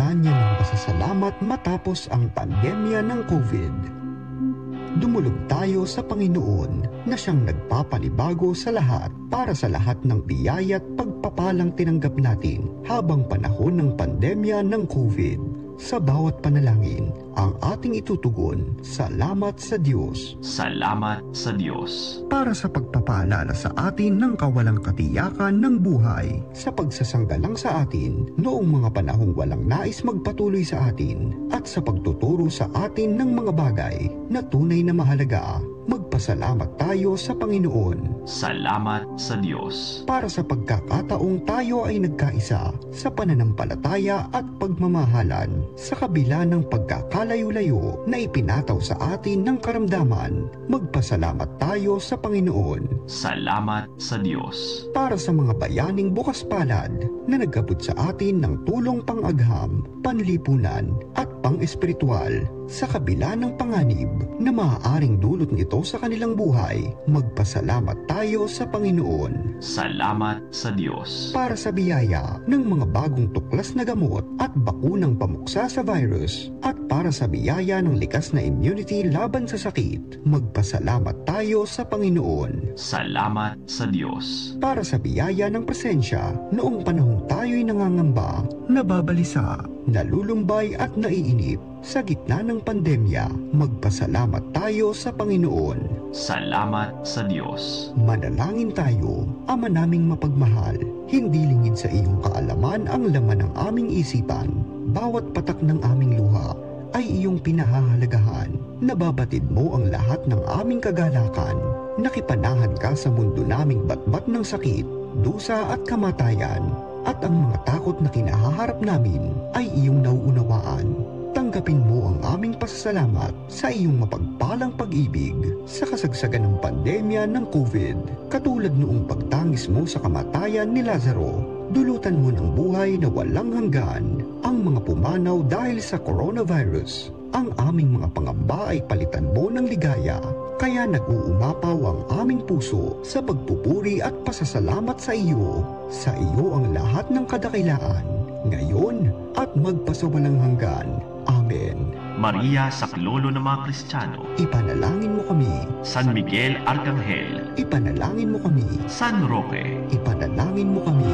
litanya ng pasasalamat matapos ang pandemya ng COVID. Dumulog tayo sa Panginoon na siyang nagpapanibago sa lahat para sa lahat ng biyaya at pagpapalang tinanggap natin habang panahon ng pandemya ng COVID. Sa bawat panalangin, ang ating itutugon, salamat sa Diyos. Salamat sa Diyos. Para sa pagpapaalala sa atin ng kawalang katiyakan ng buhay, sa pagsasanggalang sa atin noong mga panahong walang nais magpatuloy sa atin, at sa pagtuturo sa atin ng mga bagay na tunay na mahalaga, magpasalamat tayo sa Panginoon. Salamat sa Diyos. Para sa pagkakataong tayo ay nagkaisa sa pananampalataya at pagmamahalan, sa kabila ng pagkakalayo-layo na ipinataw sa atin ng karamdaman, magpasalamat tayo sa Panginoon. Salamat sa Diyos. Para sa mga bayaning bukas palad na nagabot sa atin ng tulong pang-agham, panlipunan at pang-espiritual, sa kabila ng panganib na maaaring dulot nito sa kanilang buhay, magpasalamat tayo sa Panginoon. Salamat sa Diyos. Para sa biyaya ng mga bagong tuklas na gamot at bakunang pamuksa sa virus, at para sa biyaya ng likas na immunity laban sa sakit, magpasalamat tayo sa Panginoon. Salamat sa Diyos. Para sa biyaya ng presensya noong panahong tayo'y nangangamba, nababalisa, nalulumbay at naiinip sa gitna ng pandemya, magpasalamat tayo sa Panginoon. Salamat sa Diyos. Manalangin tayo. Ama naming mapagmahal, hindi lingid sa iyong kaalaman ang laman ng aming isipan. Bawat patak ng aming luha ay iyong pinahahalagahan. Nababatid mo ang lahat ng aming kagalakan. Nakipanahan ka sa mundo naming batbat ng sakit, dusa at kamatayan. At ang mga takot na kinahaharap namin ay iyong nauunawaan. Tanggapin mo ang aming pasasalamat sa iyong mapagpalang pag-ibig sa kasagsagan ng pandemya ng COVID. Katulad noong pagtangis mo sa kamatayan ni Lazaro, dulutan mo ng buhay na walang hanggan ang mga pumanaw dahil sa coronavirus. Ang aming mga pangamba ay palitan mo ng ligaya, kaya nag-uumapaw ang aming puso sa pagpupuri at pasasalamat sa iyo. Sa iyo ang lahat ng kadakilaan, ngayon at magpasawalang hanggan. Amen. Maria Saklolo ng mga Kristiyano, Ipanalangin mo kami. San Miguel Arcangel, Ipanalangin mo kami. San Roque, Ipanalangin mo kami.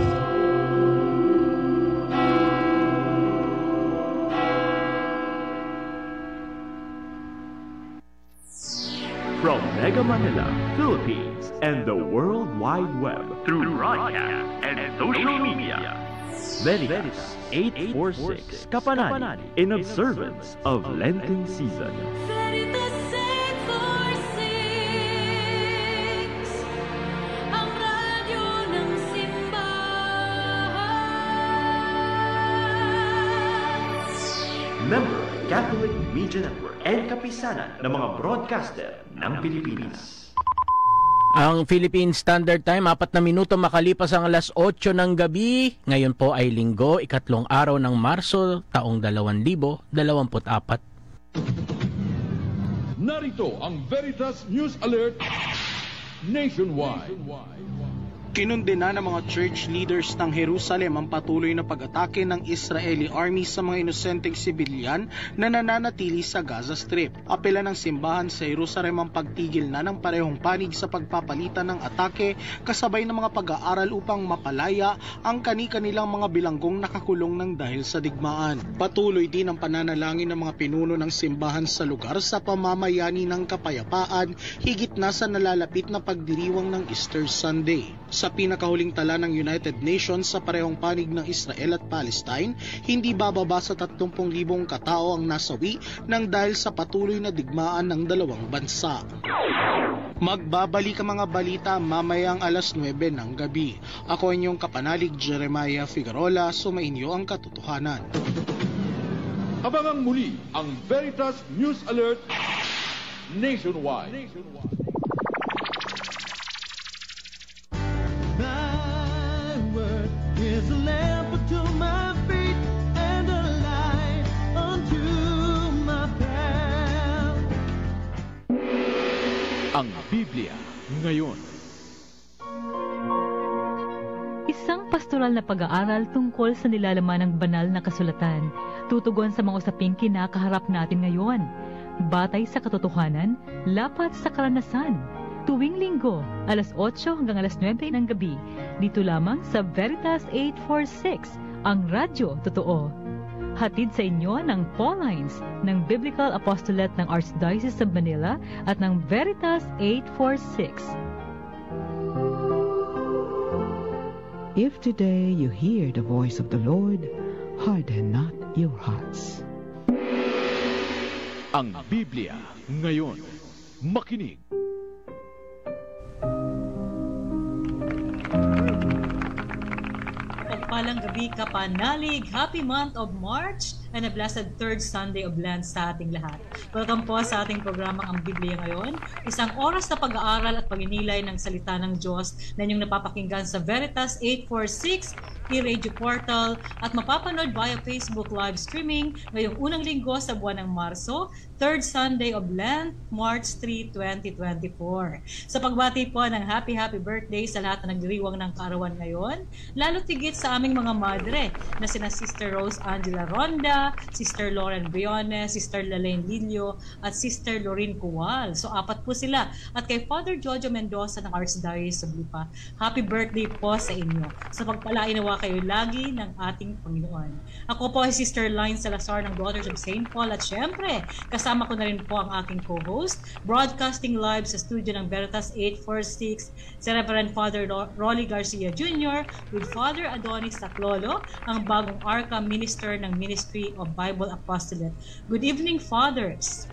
From Mega Manila, Philippines, and the World Wide Web through broadcast and social media. Veritas 846 Kapanani in observance of Lenten season. Veritas 846, ang radyo ng simbahan. Member Catholic Media Network and kapisanan ng mga broadcaster ng Pilipinas. Ang Philippine Standard Time, 4 na minuto makalipas ang alas 8 ng gabi. Ngayon po ay Linggo, 2 araw ng Marso, taong 2024. Narito ang Veritas News Alert Nationwide. Kinundena ng mga church leaders ng Jerusalem ang patuloy na pag-atake ng Israeli army sa mga inosenteng sibilyan na nananatili sa Gaza Strip. Apela ng simbahan sa Jerusalem ang pagtigil na ng parehong panig sa pagpapalitan ng atake kasabay ng mga pag-aaral upang mapalaya ang kani-kanilang mga bilanggong nakakulong ng dahil sa digmaan. Patuloy din ang pananalangin ng mga pinuno ng simbahan sa lugar sa pamamayani ng kapayapaan higit na sa nalalapit na pagdiriwang ng Easter Sunday. Sa pinakahuling tala ng United Nations sa parehong panig ng Israel at Palestine, hindi bababa sa 30,000 katao ang nasawi ng dahil sa patuloy na digmaan ng dalawang bansa. Magbabalik ang mga balita mamayang alas 9 ng gabi. Ako ang inyong kapanalig Jeremiah Figueroa, sumainyo ang katotohanan. Abangang muli ang Veritas News Alert Nationwide. My word is a lamp unto my feet and a light unto my path. Ang Biblia ngayon. Isang pastoral pastoral na pag-aaral tungkol sa nilalaman ng banal na kasulatan. Tutugon sa mga usaping kinakaharap natin ngayon. Batay sa katotohanan, lapat sa karanasan. Tuwing linggo, alas 8 hanggang alas 9 ng gabi. Dito lamang sa Veritas 846, ang radyo totoo. Hatid sa inyo ng Paulines ng Biblical Apostolate ng Archdiocese of Manila at ng Veritas 846. If today you hear the voice of the Lord, harden not your hearts. Ang Biblia ngayon. Makinig. Pagpalang gabi, kapanalig, happy month of March and a blessed third Sunday of Lent sa ating lahat. Welcome po sa ating programang Ang Biblia Ngayon. Isang oras na pag-aaral at pagninilay ng salita ng Diyos na inyong napapakinggan sa Veritas 846, e-radio portal at mapapanood via Facebook live streaming ngayong unang linggo sa buwan ng Marso, third Sunday of Lent, March 3, 2024. Sa pagbati po ng happy birthday sa lahat na nagdiriwang ng kaarawan ngayon, lalo tigit sa aming mga madre na sina Sister Rose Angela Ronda, Sister Lauren Briones, Sister Lalaine Lillo, at Sister Lorraine Cual. So, 4 po sila. At kay Father Jojo Mendoza ng Archdiocese of Lipa, happy birthday po sa inyo. Sa pagpalain nawa kayo lagi ng ating Panginoon. Ako po ay Sister Line Salazar ng Daughters of St. Paul at syempre, kasama ko na rin po ang aking co-host, broadcasting live sa studio ng Veritas 846, si Reverend Father Rolly Garcia Jr. with Father Adonis Saclolo, ang bagong ARCA Minister ng Ministry of Bible Apostolate. Good evening, Fathers.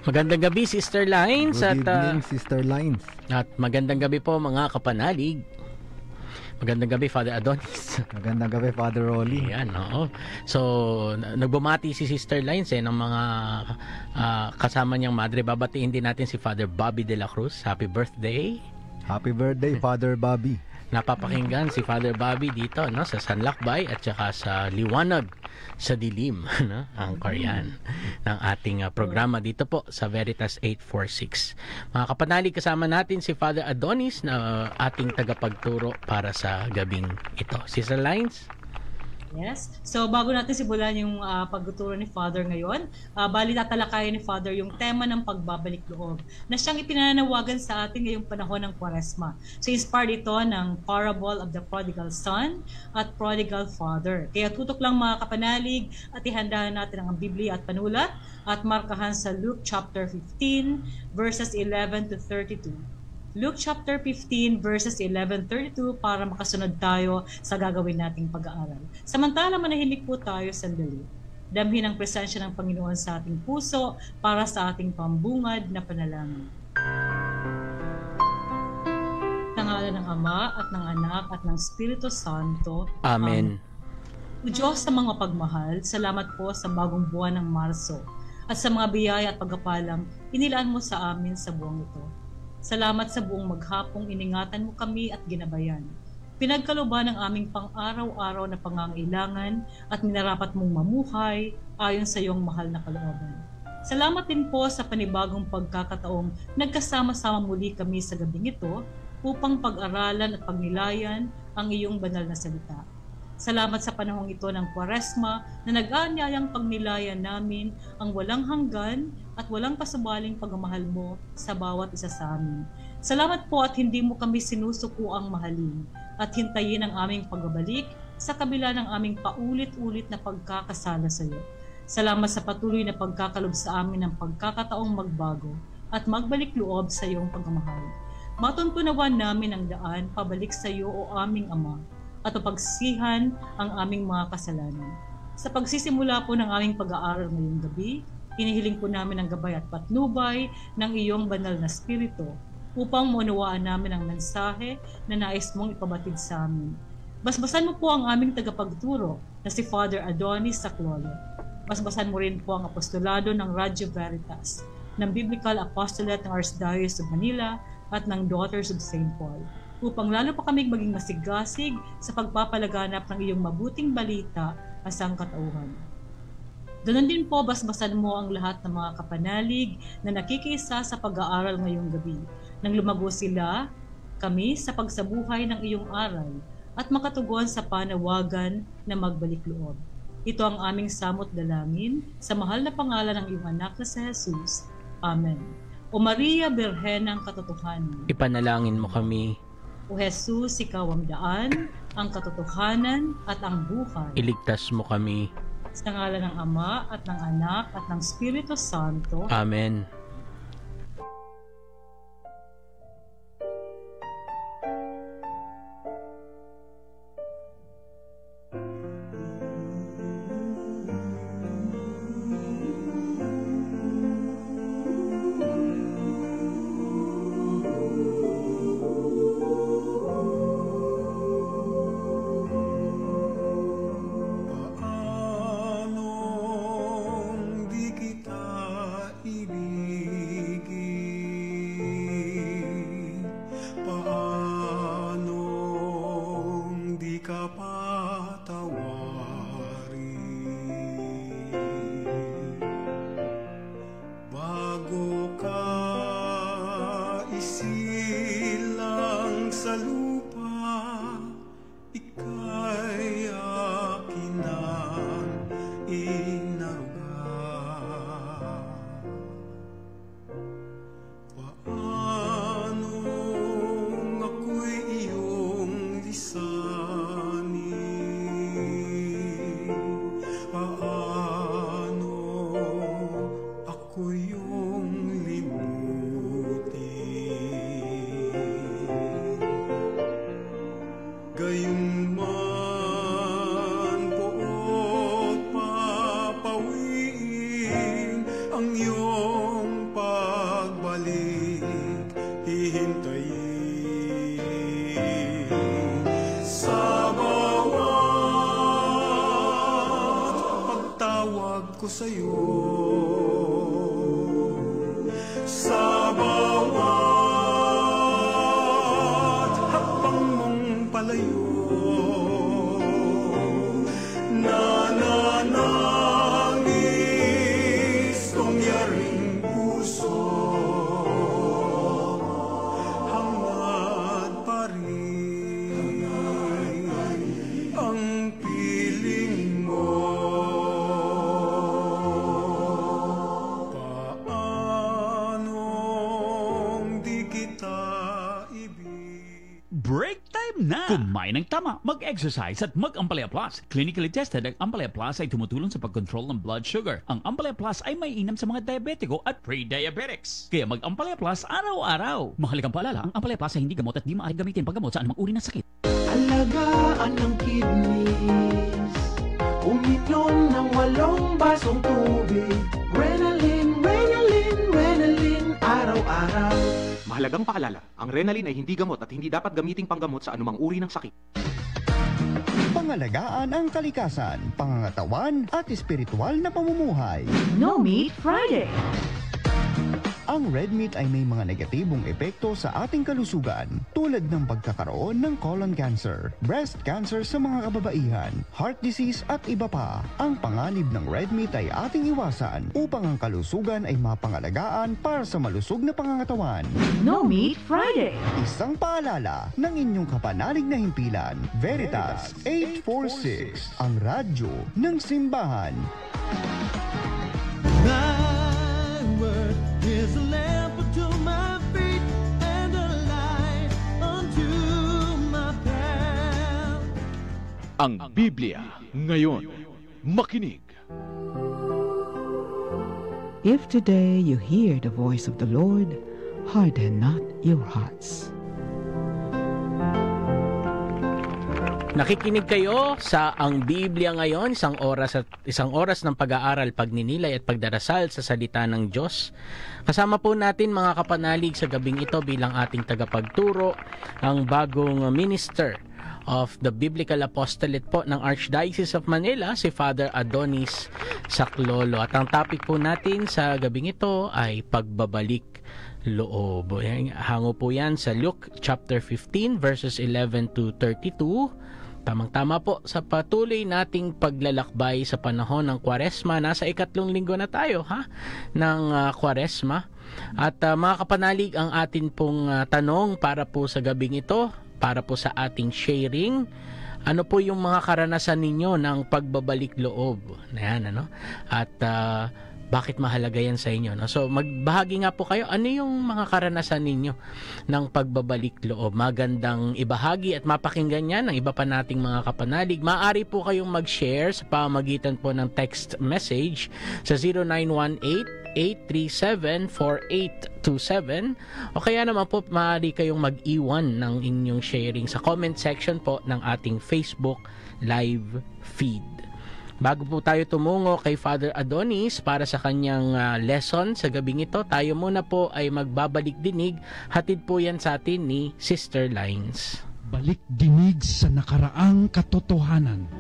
Magandang gabi, Sister Lines. Good evening, Sister Lines. At magandang gabi po, mga kapanalig. Magandang gabi, Father Adonis. Magandang gabi, Father Rolly. Ayan, oo. So, nagbumati si Sister Lines ng mga kasama niyang madre. Babatiin din natin si Father Bobby de la Cruz. Happy birthday. Happy birthday, Father Bobby. Napapakinggan si Father Bobby dito, no, sa San Lakbay at saka sa Liwanag sa Dilim, no, ang Korean ng ating programa dito po sa Veritas 846. Mga kapanalig, kasama natin si Father Adonis na ating tagapagturo para sa gabing ito. Sister Lines? Yes. So, bago natin simulan yung pagtuturo ni Father ngayon, bali tatalakayan ni Father yung tema ng pagbabalik loob na siyang ipinananawagan sa atin ngayong panahon ng Kwaresma. So, inspired ito ng Parable of the Prodigal Son at Prodigal Father. Kaya tutok lang mga kapanalig at ihandahan natin ang Biblia at panulat at markahan sa Luke chapter 15 verses 11 to 32. Luke chapter 15 verses 11-32 para makasunod tayo sa gagawin nating pag-aaral. Samantala manahimik po tayo sandali. Damhin ang presensya ng Panginoon sa ating puso para sa ating pambungad na panalangin. Sa ngalan ng Ama at ng Anak at ng Espiritu Santo. Amen. O Diyos sa mga pagmahal, salamat po sa bagong buwan ng Marso at sa mga biyaya at pagkapalang inilaan mo sa amin sa buwang ito. Salamat sa buong maghapong iningatan mo kami at ginabayan. Pinagkaluban ang aming pang-araw-araw na pangangailangan at minarapat mong mamuhay ayon sa iyong mahal na kalooban. Salamat din po sa panibagong pagkakataong nagkasama-sama muli kami sa gabing ito upang pag-aralan at pagnilayan ang iyong banal na salita. Salamat sa panahong ito ng Kwaresma na nag-aanyayang pagnilayan namin ang walang hanggan at walang pasubaling pagmamahal mo sa bawat isa sa amin. Salamat po at hindi mo kami sinusuko ang mahalin at hintayin ang aming pagbabalik sa kabila ng aming paulit-ulit na pagkakasala sa iyo. Salamat sa patuloy na pagkakalob sa amin ng pagkakataong magbago at magbalik loob sa iyong pagmamahal. Matuntunawan namin ang daan pabalik sa iyo o aming Ama at pagsihan ang aming mga kasalanan. Sa pagsisimula po ng aming pag-aaral ngayong gabi, hinihiling po namin ang gabay at patnubay ng iyong banal na spirito upang maunawaan namin ang mensahe na nais mong ipabatid sa amin. Basbasan mo po ang aming tagapagturo na si Father Adonis Saclolo. Basbasan mo rin po ang apostolado ng Radio Veritas, ng Biblical Apostolate ng Archdiocese of Manila at ng Daughters of St. Paul, upang lalo pa kaming maging masigasig sa pagpapalaganap ng iyong mabuting balita sa sangkatauhan. Ganon din po, basbasan mo ang lahat ng mga kapanalig na nakikiisa sa pag-aaral ngayong gabi. Nang lumago sila, kami sa pagsabuhay ng iyong aral at makatugon sa panawagan na magbalik loob. Ito ang aming samot dalangin sa mahal na pangalan ng iyong anak na si Jesus. Amen. O Maria, Birhen ng katotohanan. Ipanalangin mo kami. O Jesus, ikaw ang daan, ang katotohanan at ang buhay. Iligtas mo kami. Sa ngalan ng Ama at ng Anak at ng Espiritu Santo. Amen. Kumain ng tama, mag-exercise at mag-Ampalaya Plus. Clinically tested, ang Ampalaya Plus ay tumutulong sa pag-control ng blood sugar. Ang Ampalaya Plus ay may inam sa mga diabetiko at pre-diabetics. Kaya mag-Ampalaya Plus araw-araw. Mahalagang paalala, ang Ampalaya Plus ay hindi gamot at di maaaring gamitin paggamot sa anumang uri ng sakit. Alagaan ng kidneys, uminom ng 8 basong tubig. Renalin, Renalin, Renalin, araw-araw. Mahalagang paalala, ang Renalin ay hindi gamot at hindi dapat gamiting panggamot sa anumang uri ng sakit. Pangalagaan ang kalikasan, pangangatawan at espiritual na pamumuhay. No Meat Friday. Ang red meat ay may mga negatibong epekto sa ating kalusugan tulad ng pagkakaroon ng colon cancer, breast cancer sa mga kababaihan, heart disease at iba pa. Ang panganib ng red meat ay ating iwasan upang ang kalusugan ay mapangalagaan para sa malusog na pangangatawan. No Meat Friday. Isang paalala ng inyong kapanalig na himpilan, Veritas 846, ang radyo ng simbahan. Is a lamp unto my feet and a light unto my path. Ang Biblia ngayon. Makinig. If today you hear the voice of the Lord, harden not your hearts. Nakikinig kayo sa Ang Biblia Ngayon, isang oras ng pag-aaral, pagninilay at pagdarasal sa salita ng Diyos. Kasama po natin mga kapanalig sa gabing ito bilang ating tagapagturo, ang bagong minister of the Biblical Apostolate po ng Archdiocese of Manila, si Father Adonis Saclolo. At ang topic po natin sa gabing ito ay pagbabalik loob. Hango po yan sa Luke chapter 15 verses 11 to 32. Tamang-tama po sa patuloy nating paglalakbay sa panahon ng Kwaresma. Nasa 3 linggo na tayo ng Kwaresma. At mga kapanalig, ang atin pong tanong para po sa gabing ito, para po sa ating sharing. Ano po yung mga karanasan ninyo ng pagbabalik loob? Ayan, ano? At bakit mahalaga yan sa inyo? No? So, magbahagi nga po kayo. Ano yung mga karanasan ninyo ng pagbabalik loob? Magandang ibahagi at mapakinggan yan ng iba pa nating mga kapanalig. Maaari po kayong mag-share sa pamamagitan po ng text message sa 0918-837-4827 o kaya naman po maaari kayong mag-iwan ng inyong sharing sa comment section po ng ating Facebook live feed. Bago po tayo tumungo kay Father Adonis para sa kanyang lesson sa gabing ito, tayo muna po ay magbabalik dinig. Hatid po yan sa atin ni Sister Lines. Balik dinig sa nakaraang katotohanan.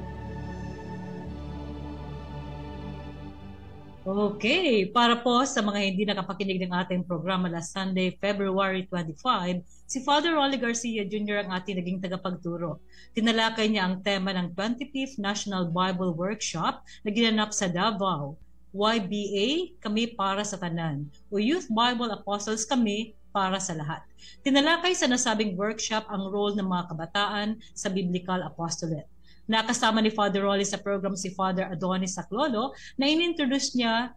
Okay, para po sa mga hindi nakapakinig ng ating programa last Sunday, February 25, si Father Rolly Garcia Jr. ang ating naging tagapagturo. Tinalakay niya ang tema ng 25th National Bible Workshop na ginanap sa Davao. YBA, kami para sa tanan, o Youth Bible Apostles kami para sa lahat. Tinalakay sa nasabing workshop ang role ng mga kabataan sa Biblical Apostolate. Nakasama ni Father Rolly sa program si Father Adonis Saclolo na inintroduce niya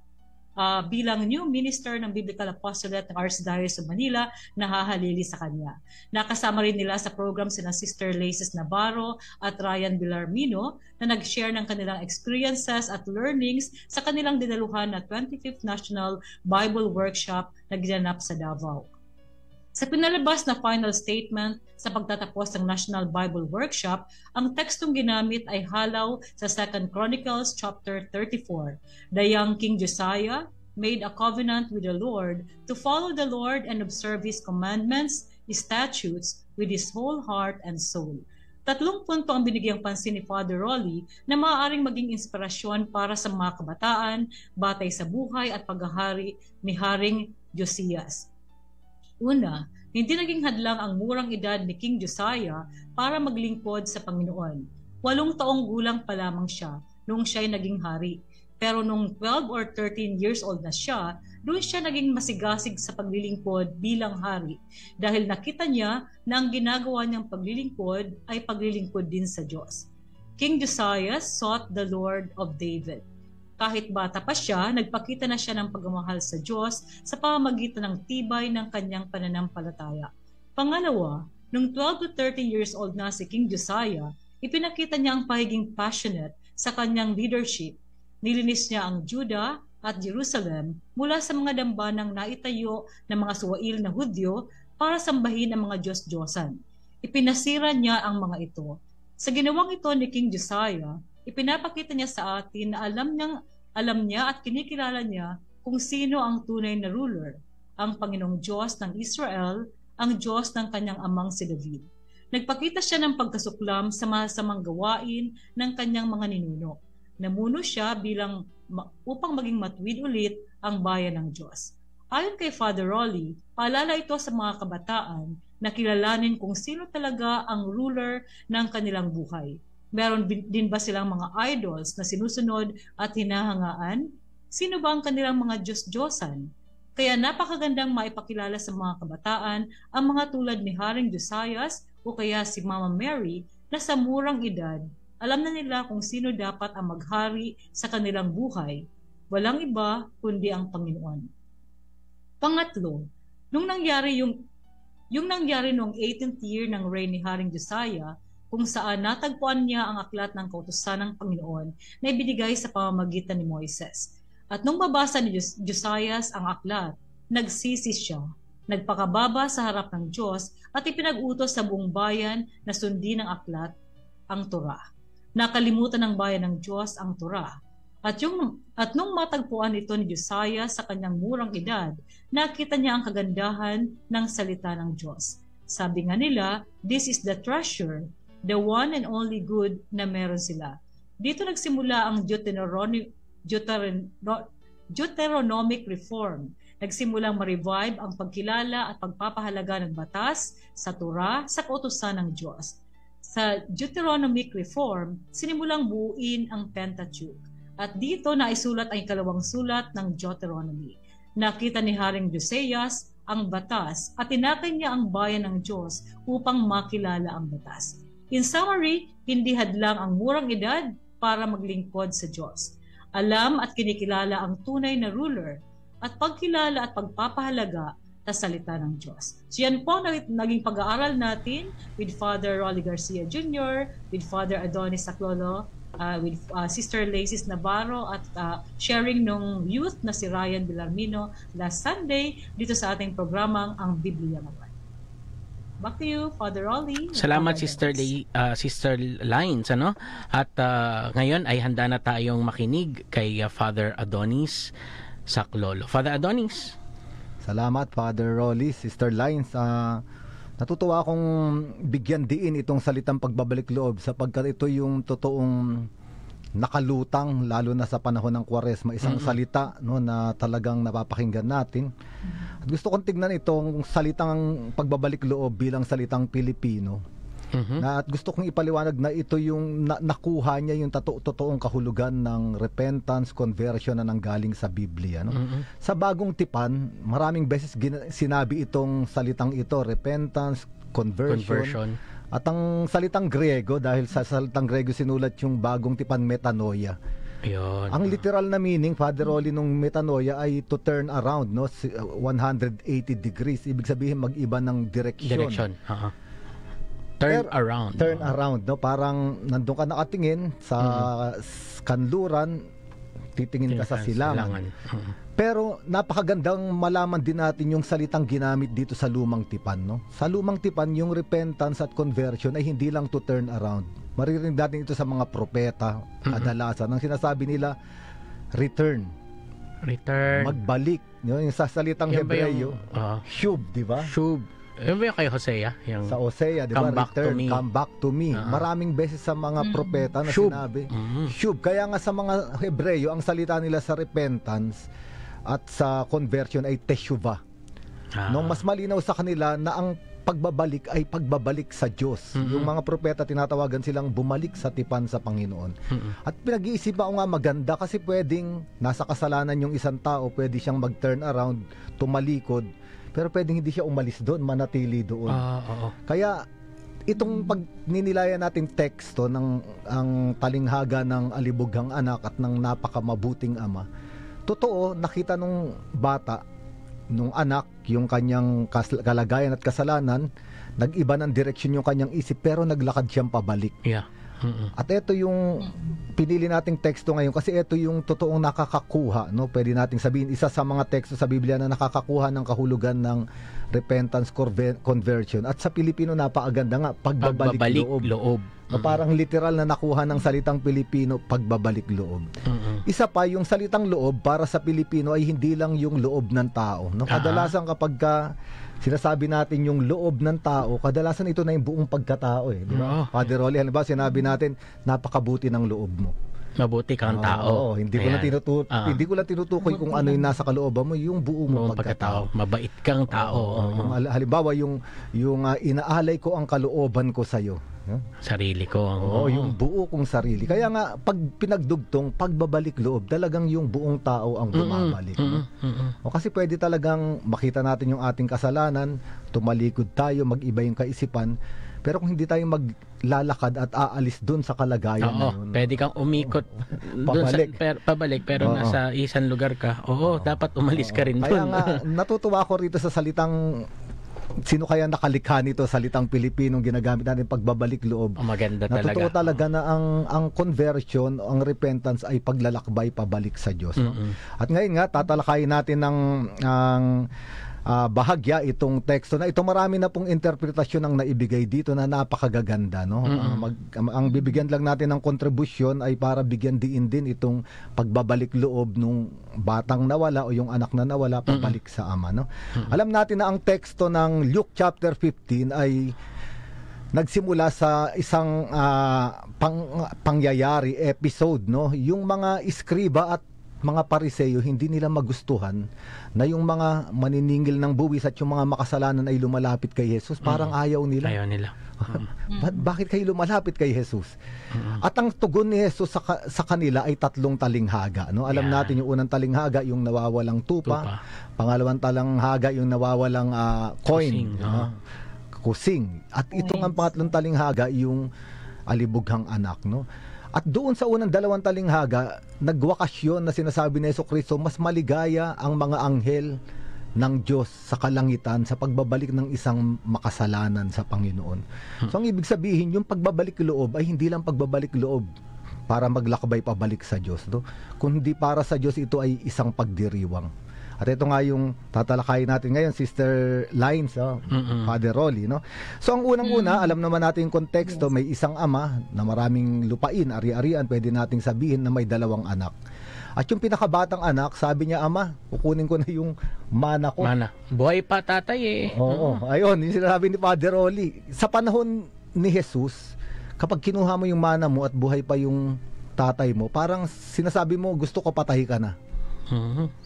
bilang new minister ng Biblical Apostolate ng Archdiocese of Manila na hahalili sa kanya. Nakasama rin nila sa program sina Sister Laces Navarro at Ryan Villarmino na nag-share ng kanilang experiences at learnings sa kanilang dinaluhan na 25th National Bible Workshop na ginanap sa Davao. Sa pinalabas na final statement sa pagtatapos ng National Bible Workshop, ang tekstong ginamit ay halaw sa 2 Chronicles chapter 34. The young King Josiah made a covenant with the Lord to follow the Lord and observe His commandments, His statutes, with his whole heart and soul. 3 punto ang binigyang pansin ni Father Rolly na maaaring maging inspirasyon para sa mga kabataan batay sa buhay at paghahari ni Haring Josias. Una, hindi naging hadlang ang murang edad ni King Josiah para maglingkod sa Panginoon. 8 taong gulang pa lamang siya noong siya'y naging hari. Pero noong 12 or 13 years old na siya, doon siya naging masigasig sa paglilingkod bilang hari dahil nakita niya na ang ginagawa niyang paglilingkod ay paglilingkod din sa Diyos. King Josiah sought the Lord of David. Kahit bata pa siya, nagpakita na siya ng pagmamahal sa Diyos sa pamamagitan ng tibay ng kanyang pananampalataya. Pangalawa, noong 12 to 13 years old na si King Josiah, ipinakita niya ang pagiging passionate sa kanyang leadership. Nilinis niya ang Judah at Jerusalem mula sa mga dambanang naitayo ng mga suwail na Hudyo para sambahin ang mga Diyos-Diyosan. Ipinasira niya ang mga ito. Sa ginawang ito ni King Josiah, ipinapakita niya sa atin na alam niya at kinikilala niya kung sino ang tunay na ruler, ang Panginoong Diyos ng Israel, ang Diyos ng kanyang amang si David. Nagpakita siya ng pagkasuklam sa masamang gawain ng kanyang mga ninuno. Namuno siya upang maging matuwid ulit ang bayan ng Diyos. Ayon kay Father Rolly, paalala ito sa mga kabataan na kilalanin kung sino talaga ang ruler ng kanilang buhay. Meron din ba silang mga idols na sinusunod at hinahangaan? Sino ba ang kanilang mga Diyos-Diyosan? Kaya napakagandang maipakilala sa mga kabataan ang mga tulad ni Haring Josias o kaya si Mama Mary na sa murang edad, alam na nila kung sino dapat ang maghari sa kanilang buhay. Walang iba kundi ang Panginoon. Pangatlo, nung nangyari noong 18th year ng reign ni Haring Josiah, kung saan natagpuan niya ang aklat ng kautusan ng Panginoon na ibinigay sa pamamagitan ni Moises. At nung mabasa ni Josias ang aklat, nagsisi siya, nagpakababa sa harap ng Diyos at ipinag-utos sa buong bayan na sundin ang aklat, ang Torah. Nakalimutan ng bayan ng Diyos ang Torah. At nung matagpuan ito ni Josiah sa kanyang murang edad, nakita niya ang kagandahan ng salita ng Diyos. Sabi nga nila, this is the treasure, the one and only good na meron sila. Dito nagsimula ang Deuteronomic Reform. Nagsimulang ma-revive ang pagkilala at pagpapahalaga ng batas sa Torah sa kautusan ng Diyos. Sa Deuteronomic Reform, sinimulang buuin ang Pentateuch. At dito naisulat ang ikalawang sulat ng Deuteronomy. Nakita ni Haring Josias ang batas at tinakay niya ang bayan ng Diyos upang makilala ang batas. In summary, hindi hadlang ang murang edad para maglingkod sa Diyos. Alam at kinikilala ang tunay na ruler at pagkilala at pagpapahalaga sa salita ng Diyos. So yan po naging pag-aaral natin with Father Rolly Garcia Jr., with Father Adonis Saclolo, with Sister Lacis Navarro at sharing nung youth na si Ryan Villarmino last Sunday dito sa ating programang Ang Biblia Ngayon. Back to you, Father Rolly. Salamat, Sister Lines, ano? At ngayon ay handa na tayong makinig kay Father Adonis Saclolo. Father Adonis. Salamat, Father Rolly, Sister Lines. Natutuwa akong bigyan diin itong salitang pagbabalik loob sapagkat ito yung totoong nakalutang lalo na sa panahon ng Kwaresma, isang salita no na talagang napapakinggan natin. At gusto kong tignan itong salitang pagbabalik loob bilang salitang Pilipino. At gusto kong ipaliwanag na ito yung nakuha niya yung totoong kahulugan ng repentance, conversion na nanggaling sa Biblia, no? Sa Bagong Tipan, maraming beses sinabi itong salitang ito, repentance, conversion. At ang salitang Grego, dahil sa salitang Grego sinulat yung Bagong Tipan, metanoia. Ayun. Ang literal na meaning, Father Rolly, nung metanoia ay to turn around, no? 180 degrees, ibig sabihin mag-iba ng direksyon. Turn around, no? Parang nandun ka nakatingin sa kanluran, titingin ka sa silangan. Pero napakagandang malaman din natin yung salitang ginamit dito sa Lumang Tipan, no? Sa Lumang Tipan, yung repentance at conversion ay hindi lang to turn around. Maririnig natin ito sa mga propeta, kadalasan. Ang sinasabi nila, return. Magbalik. Yung sa salitang Hebreo, shub, di ba? Shub. Yung ba yung kay Hosea? Sa Hosea, di ba? Come back to me. Maraming beses sa mga propeta na sinabi, shub. Kaya nga sa mga Hebreo, ang salita nila sa repentance at sa conversion ay teshuvah. Nung mas malinaw sa kanila na ang pagbabalik ay pagbabalik sa Diyos. Yung mga propeta, tinatawagan silang bumalik sa tipan sa Panginoon. At pinag-iisipan ko nga maganda kasi pwedeng nasa kasalanan yung isang tao, pwede siyang mag-turn around, tumalikod, pero pwedeng hindi siya umalis doon, manatili doon. Kaya itong pagninilaya nating teksto ng ang talinghaga ng alibughang anak at ng napakamabuting ama, totoo, nakita nung bata, nung anak, yung kanyang kalagayan at kasalanan, nag-iba ng direksyon yung kanyang isip, pero naglakad siyang pabalik. At ito yung pinili nating teksto ngayon kasi ito yung totoong nakakakuha, no? Pwede nating sabihin isa sa mga teksto sa Biblia na nakakakuha ng kahulugan ng repentance, conversion. At sa Pilipino napakaganda nga, pagbabalik loob. No, parang literal na nakuha ng salitang Pilipino, pagbabalik loob. Isa pa, yung salitang loob para sa Pilipino ay hindi lang yung loob ng tao, no? Kadalasan kapag sinasabi natin yung loob ng tao, kadalasan ito na yung buong pagkatao, di ba? Father Rolly, halimbawa sinabi natin, napakabuti ng loob mo. Mabuti kang tao. Hindi ko lang tinutukoy kung ano yung nasa kalooban mo, yung buong pagkatao. Mabait kang tao. Halimbawa, yung inaalay ko ang kalooban ko sa'yo. Sarili ko. Yung buo kong sarili. Kaya nga, pag pinagdugtong, pagbabalik loob, talagang yung buong tao ang bumabalik. Kasi pwede talagang makita natin yung ating kasalanan, tumalikod tayo, mag-iba yung kaisipan, pero kung hindi tayo maglalakad at aalis dun sa kalagayan na yun, pwede kang umikot pabalik, pero nasa isang lugar ka. Dapat umalis ka rin dun. Kaya nga, natutuwa ko rito sa salitang, sino kaya nakalikha nito, salitang Pilipinong ginagamit natin, pagbabalik loob. Maganda talaga. Natutuwa talaga na ang conversion, ang repentance ay paglalakbay pabalik sa Diyos. No? At ngayon nga, tatalakayin natin ang bahagya itong teksto na ito. Marami na pong interpretasyon ang naibigay dito na napakagaganda, no? Ang bibigyan lang natin ng kontribusyon ay para bigyan diin din itong pagbabalik loob nung batang nawala o yung anak na nawala pabalik sa ama, no? Alam natin na ang teksto ng Luke chapter 15 ay nagsimula sa isang pangyayari, episode, no? Yung mga iskriba at mga Pariseo hindi nila magustuhan na yung mga maniningil ng buwis at yung mga makasalanan ay lumalapit kay Jesus. Parang ayaw nila. Ayaw nila. Bakit kayo lumalapit kay Jesus? At ang tugon ni Jesus sa kanila ay 3 talinghaga. No? Alam natin yung unang talinghaga, yung nawawalang tupa. Pangalawang talinghaga, yung nawawalang coin. Kusing. At itong ang pangatlong talinghaga, yung alibughang anak. No? At doon sa unang 2 talinghaga, nagwakasyon na sinasabi ni Jesucristo, mas maligaya ang mga anghel ng Diyos sa kalangitan sa pagbabalik ng isang makasalanan sa Panginoon. So ang ibig sabihin, yung pagbabalik loob ay hindi lang pagbabalik loob para maglakbay pabalik sa Diyos, no? Kundi para sa Diyos ito ay isang pagdiriwang. At ito nga yung tatalakayin natin ngayon, Sister Lines, Father Rolly, no? So ang unang-una, alam naman natin yung konteksto, may isang ama na maraming lupain, ari-arian, pwede nating sabihin na may 2 anak. At yung pinakabatang anak, sabi niya, Ama, kukunin ko na yung mana ko. Mana. Buhay pa tatay eh. Oo. Ayun, yung sinasabi ni Father Rolly. Sa panahon ni Jesus, kapag kinuha mo yung mana mo at buhay pa yung tatay mo, parang sinasabi mo, gusto ko patay ka na.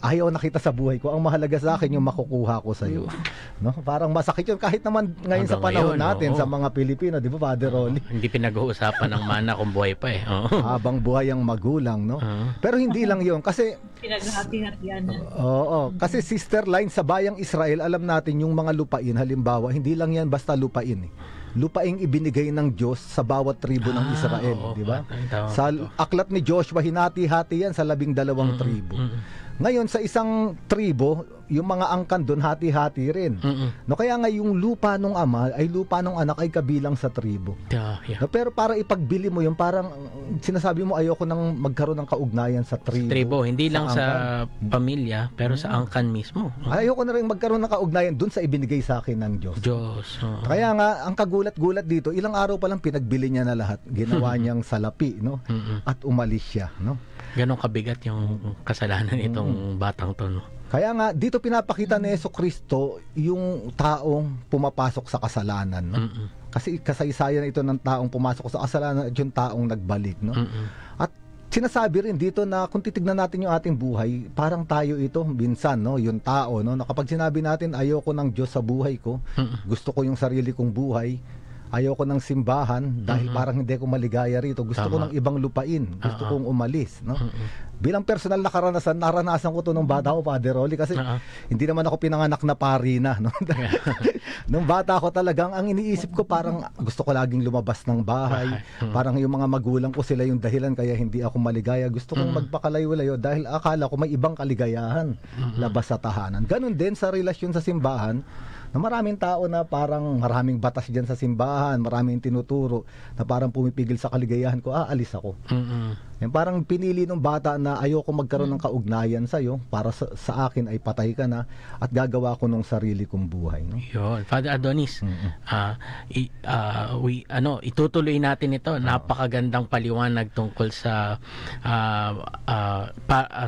Ayaw nakita sa buhay ko. Ang mahalaga sa akin yung makukuha ko sa iyo. No? Parang masakit yun kahit naman ngayon sa panahon natin sa mga Pilipino, di ba, Father Rolly? Hindi pinag-uusapan ng mana kung buhay pa eh. Habang buhay ang magulang, no? Pero hindi lang yun kasi pinaghati-hatian. Oo, kasi Sister Line, sa bayang Israel, alam natin yung mga lupain, halimbawa, hindi lang yan basta lupain eh. Lupaing ibinigay ng Diyos sa bawat tribo ng Israel, di ba? Sa aklat ni Joshua, hinati-hati yan sa 12 tribo. Ngayon, sa isang tribo, yung mga angkan doon, hati-hati rin. No, kaya nga yung lupa ng ama ay lupa ng anak ay kabilang sa tribo. No, pero para ipagbili mo yung parang sinasabi mo ayoko nang magkaroon ng kaugnayan sa tribo. Hindi lang sa pamilya, pero sa angkan mismo. Ayoko na rin magkaroon ng kaugnayan dun sa ibinigay sa akin ng Diyos. Kaya nga, ang kagulat-gulat dito, ilang araw pa lang pinagbili niya na lahat. Ginawa niyang salapi, no? At umalis siya, no? Ganon kabigat yung kasalanan nitong batang to, no? Kaya nga, dito pinapakita ni Jesucristo yung taong pumapasok sa kasalanan, no? Kasi kasaysayan ito ng taong pumasok sa kasalanan at yung taong nagbalik, no? At sinasabi rin dito na kung titignan natin yung ating buhay, parang tayo ito, minsan, no? Yung tao, no? Na kapag sinabi natin, ayoko ng Diyos sa buhay ko, gusto ko yung sarili kong buhay, ayoko ng simbahan dahil parang hindi ko maligaya rito. Gusto ko ng ibang lupain. Gusto kong umalis, no? Bilang personal na karanasan, naranasan ko to nung bata ko, Father Rolly, kasi hindi naman ako pinanganak na pari na, no? Nung bata ko talagang ang iniisip ko parang gusto ko laging lumabas ng bahay. Parang yung mga magulang ko sila yung dahilan kaya hindi ako maligaya. Gusto kong magpakalayo-layo dahil akala ko may ibang kaligayahan labas sa tahanan. Ganun din sa relasyon sa simbahan, na maraming tao na parang maraming batas dyan sa simbahan, maraming tinuturo na parang pumipigil sa kaligayahan ko, alis ako. Yan, parang pinili ng bata na ayoko magkaroon ng kaugnayan sa'yo, para sa akin ay patay ka na at gagawa ko ng sarili kong buhay. No? Yun. Father Adonis, itutuloy natin ito. Napakagandang paliwanag tungkol sa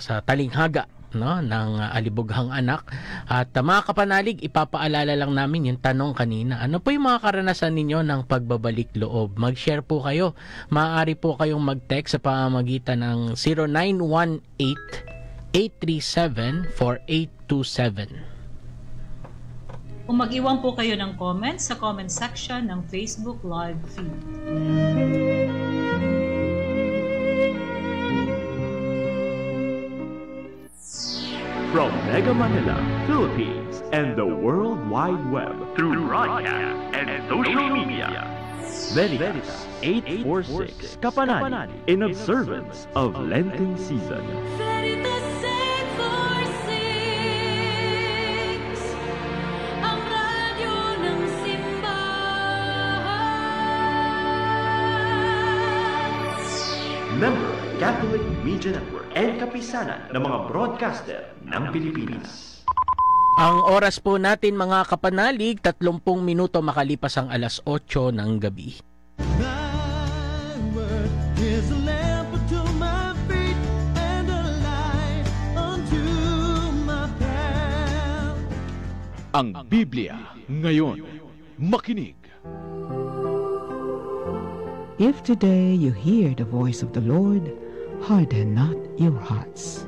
sa talinghaga, no, ng alibughang anak. At mga kapanalig, ipapaalala lang namin yung tanong kanina. Ano po yung mga karanasan ninyo ng pagbabalik loob? Mag-share po kayo. Maaari po kayong mag-text sa pamamagitan ng 0918-837-4827. Kung mag-iwan po kayo ng comments sa comment section ng Facebook Live feed. From Mega Manila, Philippines, and the World Wide Web through broadcast and social media. Veritas 846 Kapanani in observance of Lenten season. Veritas 846, ang radyo ng simbahan. Member Catholic Media Network and kapisanan ng mga broadcaster ng Pilipinas. Ang oras po natin, mga kapanalig, 30 minuto makalipas ang alas 8 ng gabi. Thy word is a lamp unto my feet and a light unto my path. Ang Biblia ngayon. Makinig. If today you hear the voice of the Lord, harden not your hearts.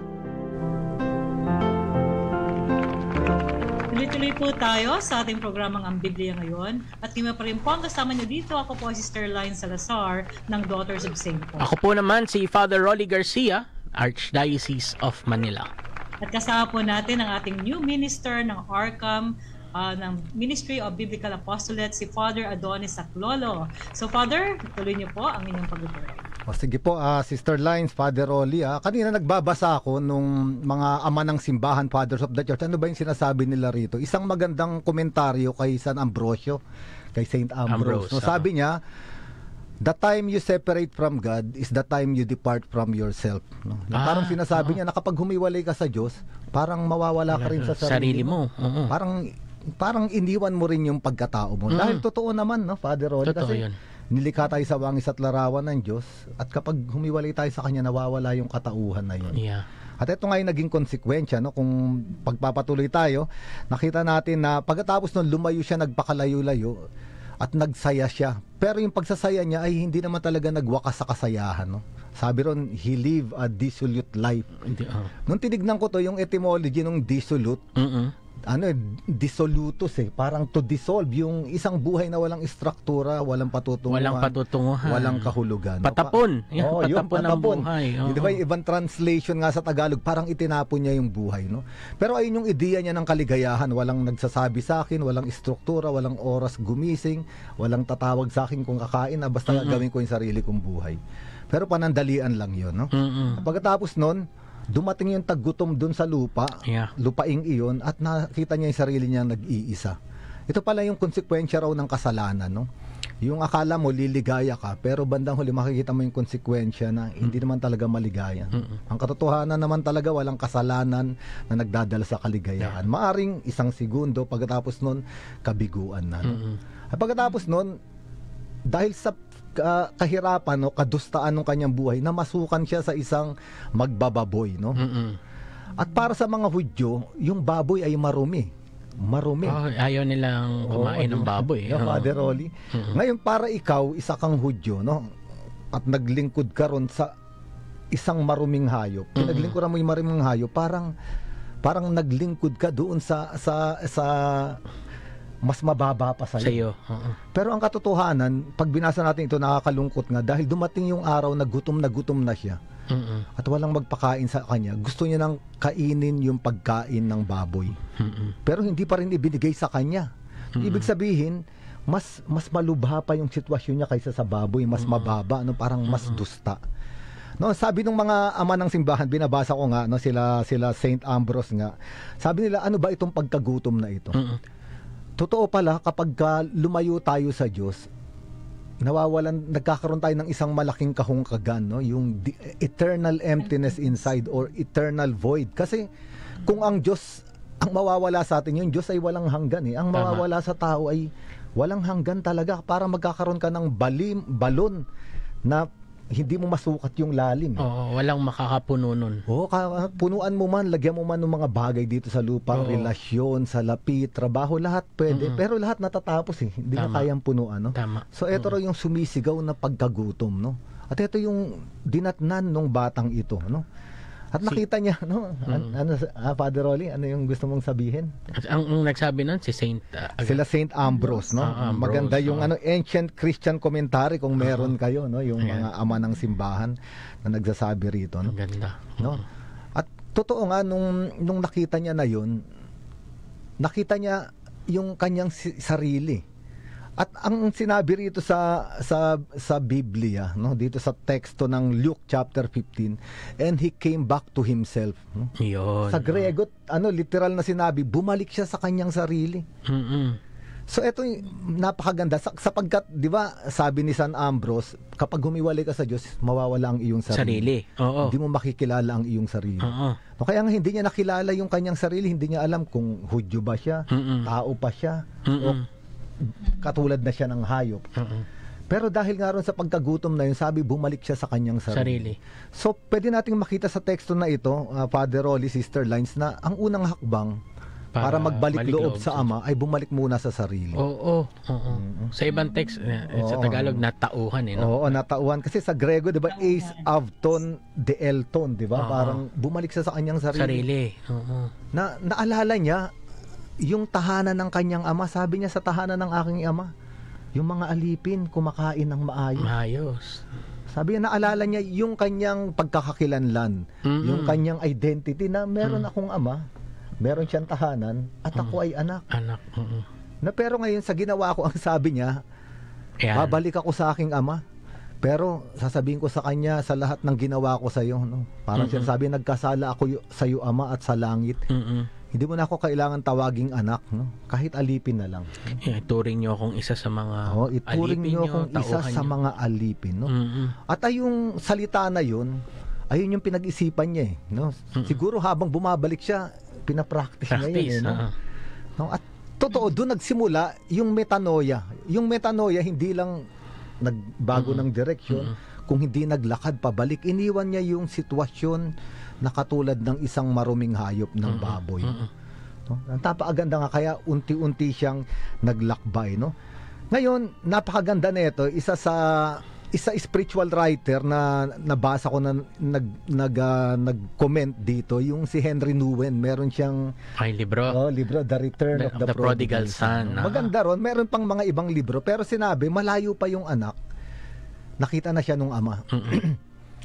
Tuloy-tuloy po tayo sa ating programang Ang Biblia Ngayon. At kami pa rin po ang kasama nyo dito. Ako po si Sister Line Salazar ng Daughters of St. Paul. Ako po naman si Father Rolly Garcia, Archdiocese of Manila. At kasama po natin ang ating new minister ng ARCAM, ng Ministry of Biblical Apostolate, si Father Adonis Aclolo. So Father, tuloy niyo po ang inyong pag-utuloy. Sige po, Sister Lines, Father Rolly. Kanina nagbabasa ako nung mga ama ng simbahan, Fathers of the Church. Ano ba yung sinasabi nila rito? Isang magandang komentaryo kay San Ambrosio, kay Saint Ambrose. No, sabi niya, the time you separate from God is the time you depart from yourself. No? Parang sinasabi niya na kapag humiwalay ka sa Diyos, parang mawawala ka rin sa sarili mo. Parang iniwan mo rin yung pagkatao mo. Dahil totoo naman, no, Father Rolly, kasi nilikha tayo sa wangis at larawan ng Diyos, at kapag humiwalay tayo sa Kanya, nawawala yung katauhan na yun. At ito nga yung naging konsekwensya, no? Kung pagpapatuloy tayo, nakita natin na pagkatapos nun, lumayo siya, nagpakalayo-layo, at nagsaya siya. Pero yung pagsasaya niya ay hindi naman talaga nagwakas sa kasayahan, no? Sabi ron, he lived a dissolute life. Nung tinignan ko to, yung etymology ng dissolute, dissolutus parang to dissolve, yung isang buhay na walang istruktura, walang patutunguhan, walang kahulugan. Patapon. Patapon ng buhay. Di ba yung ibang translation nga sa Tagalog, parang itinapon niya yung buhay, no? Pero ayun yung ideya niya ng kaligayahan, walang nagsasabi sa akin, walang istruktura, walang oras gumising, walang tatawag sa akin kung kakain na, basta gagawin ko yung sarili kong buhay. Pero panandalian lang yun, no? Pagkatapos nun, dumating yung taggutom dun sa lupa, lupaing iyon, at nakita niya yung sarili niya nag-iisa. Ito pala yung konsekwensya raw ng kasalanan, no? Yung akala mo liligaya ka, pero bandang huli makikita mo yung konsekwensya na hindi naman talaga maligaya. Ang katotohanan naman talaga, walang kasalanan na nagdadala sa kaligayahan. Maaring isang segundo, pagkatapos nun, kabiguan na. No? At pagkatapos nun, dahil sa kahirapan, no, kadustaan ng kanyang buhay, namasukan siya sa isang magbababoy, no? At para sa mga Hudyo, yung baboy ay marumi. Ayaw nilang kumain ng baboy. Father Rolly. Ngayon, para ikaw, isa kang Hudyo, no? At naglingkod ka ron sa isang maruming hayop. Pinaglingkuran mo yung maruming hayop, parang naglingkod ka doon sa mas mababa pa sa'yo. Pero ang katotohanan, pag binasa natin ito, nakakalungkot nga dahil dumating yung araw na gutom na siya. At walang magpakain sa kanya. Gusto niya nang kainin yung pagkain ng baboy. Pero hindi pa rin ibinigay sa kanya. Ibig sabihin, mas malubha pa yung sitwasyon niya kaysa sa baboy, mas mababa, no, parang mas dusta. No, sabi ng mga ama ng simbahan, binabasa ko nga, no, sila Saint Ambrose nga. Sabi nila, ano ba itong pagkagutom na ito? Totoo pala, kapag lumayo tayo sa Diyos, nagkakaroon tayo ng isang malaking kahungkagan, no? Yung eternal emptiness inside, or eternal void. Kasi kung ang Diyos ang mawawala sa atin, yung Diyos ay walang hanggan. Ang mawawala sa tao ay walang hanggan talaga. Para magkakaroon ka ng balon na hindi mo masukat yung lalim. Walang makakapuno nun. Punuan mo man, lagyan mo man ng mga bagay dito sa lupa, relasyon, salapi, trabaho, lahat pwede. Pero lahat natatapos Hindi na kayang punuan, no? So ito raw yung sumisigaw na pagkagutom, no? At ito yung dinatnan ng batang ito, no? At nakita niya, no? Father Rolly, ano yung gusto mong sabihin? Ang nagsabi nun, si sila Saint Ambrose, no? Maganda yung ancient Christian commentary, kung meron kayo, no? Yung mga ama ng simbahan na nagsasabi rito, no? Maganda. No? At totoo nga, nung nakita niya na yun, nakita niya yung kanyang sarili. At ang sinabi rito sa Biblia, no, dito sa teksto ng Luke chapter 15, and he came back to himself, no? Yun. Sa Grego, literal na sinabi, bumalik siya sa kanyang sarili. So ito napakaganda sapagkat, 'di ba, sabi ni San Ambrose, kapag humiwalay ka sa Diyos, mawawala ang iyong sarili. Hindi mo makikilala ang iyong sarili. No, kaya nga hindi niya nakilala yung kanyang sarili, hindi niya alam kung Hudyo ba siya, tao pa siya, o katulad na siya ng hayop. Pero dahil nga ron sa pagkagutom na yun, sabi, bumalik siya sa kanyang sarili. So pwede nating makita sa teksto na ito, Father Rolly, Sister Lines, na ang unang hakbang para magbalik loob sa Ama ay bumalik muna sa sarili. Sa ibang text, sa Tagalog, natauhan, no? Natauhan. Kasi sa Grego, di ba, eis avton de elton, di ba? Parang bumalik siya sa kanyang sarili. Sarili. Naalala niya yung tahanan ng kanyang ama, sabi niya sa tahanan ng aking ama, yung mga alipin kumakain ng maayos. Sabi niya, naalala niya yung kanyang pagkakakilanlan, yung kanyang identity na meron akong ama, meron siyang tahanan, at ako ay anak. Na pero ngayon sa ginawa ko, ang sabi niya, babalik ako sa aking ama. Pero sasabihin ko sa kanya sa lahat ng ginawa ko sa iyo, no? Parang sinasabi, nagkasala ako sa iyo ama at sa langit. Hindi mo na ako kailangan tawaging anak, no? Kahit alipin na lang. Ituring niyo akong isa sa mga ituring niyo akong isa sa mga alipin, no? At ay yung salita na yun, ayun yung pinag-isipan niya, no? Siguro habang bumabalik siya, pinapractice niya yun, no? At totoo, doon nagsimula yung metanoia. Yung metanoia, hindi lang nagbago ng direksyon, kung hindi naglakad pabalik, iniwan niya yung sitwasyon na katulad ng isang maruming hayop ng baboy. No? Ang tapakaganda nga, kaya unti-unti siyang naglakbay, no? Ngayon, napakaganda nito, isa spiritual writer na nabasa ko na nag-comment dito, yung si Henry Nouwen, meron siyang libro, The Return of the Prodigal Son. Maganda ron, meron pang mga ibang libro, pero sinabi, malayo pa yung anak, nakita na siya nung ama.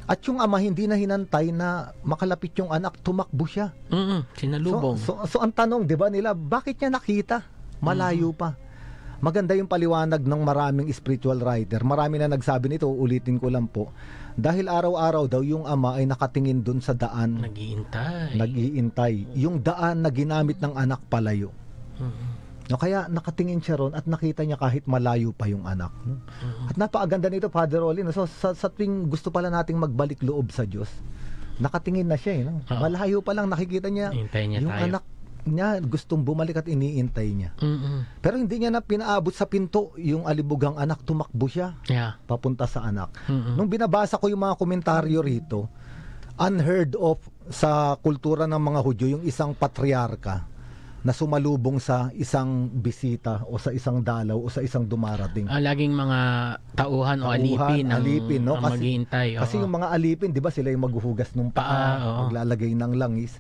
At yung ama hindi na hinantay na makalapit yung anak, tumakbo siya. Sinalubong. So ang tanong, 'di ba nila, bakit niya nakita? Malayo pa. Maganda yung paliwanag ng maraming spiritual writer. Marami na nagsabi nito, ulitin ko lang po. Dahil araw-araw daw yung ama ay nakatingin dun sa daan. Nag-iintay. Yung daan na ginamit ng anak palayo. No, kaya nakatingin siya ron at nakita niya kahit malayo pa yung anak. No? At napakaganda nito, Father Rolly. No? So, sa tuwing gusto pala nating magbalik loob sa Diyos, nakatingin na siya. No? Malayo pa lang nakikita niya yung tayo. Anak niya gustong bumalik at iniintay niya. Pero hindi niya na pinaabot sa pinto yung alibugang anak, tumakbo siya papunta sa anak. Nung binabasa ko yung mga komentaryo rito, unheard of sa kultura ng mga Hudyo yung isang patriarka na sumalubong sa isang bisita o sa isang dalaw o sa isang dumarating. Laging mga tauhan o alipin no? ang maghihintay. Kasi yung mga alipin, di ba, sila yung maghuhugas ng paa, maglalagay ng langis.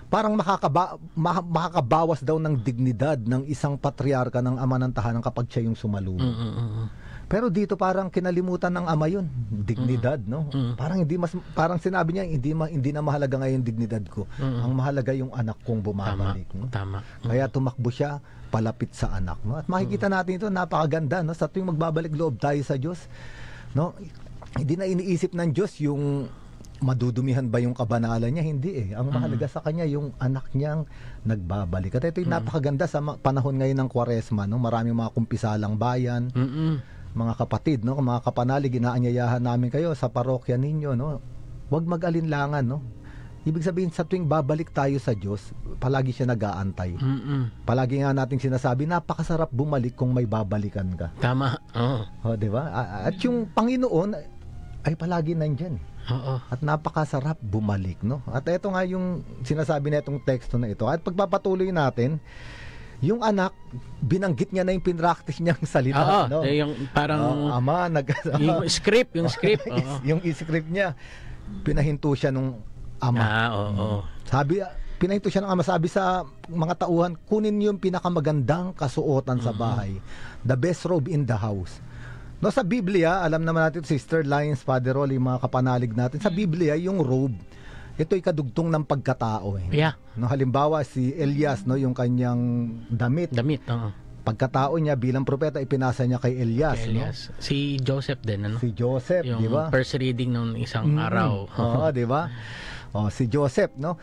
Parang makakabawas daw ng dignidad ng isang patriarka ng ama ng tahanan kapag siya yung sumalubong. Pero dito parang kinalimutan ng ama yun, dignidad, no? Parang sinabi niya, hindi na mahalaga ngayon dignidad ko. Ang mahalaga yung anak kong bumabalik. Tama. Kaya tumakbo siya palapit sa anak, no? At makikita natin ito, napakaganda, no? Sa tuwing magbabalik loob tayo sa Diyos, no? Hindi na iniisip ng Diyos yung madudumihan ba yung kabanalan niya, hindi Ang mahalaga sa kanya yung anak niyang nagbabalik. At ito yung napakaganda sa panahon ngayon ng Kwaresma, no? Maraming mga kumpisalang bayan, mga kapatid, no, mga kapanalig, inaanyayahan namin kayo sa parokya ninyo, no. Huwag mag-alinlangan, no. Ibig sabihin, sa tuwing babalik tayo sa Diyos, palagi siya nag-aantay. Palagi nga nating sinasabi, napakasarap bumalik kung may babalikan ka. Tama. Di ba? At yung Panginoon ay palagi nandyan. At napakasarap bumalik, no. At ito nga yung sinasabi na itong teksto na ito. At pagpapatuloy natin, yung anak, binanggit niya na yung pinractice niyang salita. No? Yung parang ama, yung script. yung script niya, pinahinto siya nung ama. Pinahinto siya ng ama. Sabi sa mga tauhan, kunin yung pinakamagandang kasuotan sa bahay. The best robe in the house. No, sa Biblia, alam naman natin, Sister Lyons, Father Rolly, mga kapanalig natin, sa Biblia, yung robe, ito'y kadugtong ng pagkatao. No, halimbawa si Elias, no, yung kanyang damit. Pagkatao niya bilang propeta, ipinasa niya kay Elias. No? Si Joseph din, ano? Si Joseph, di ba? Yung first reading ng isang araw. Di ba? Si Joseph, no?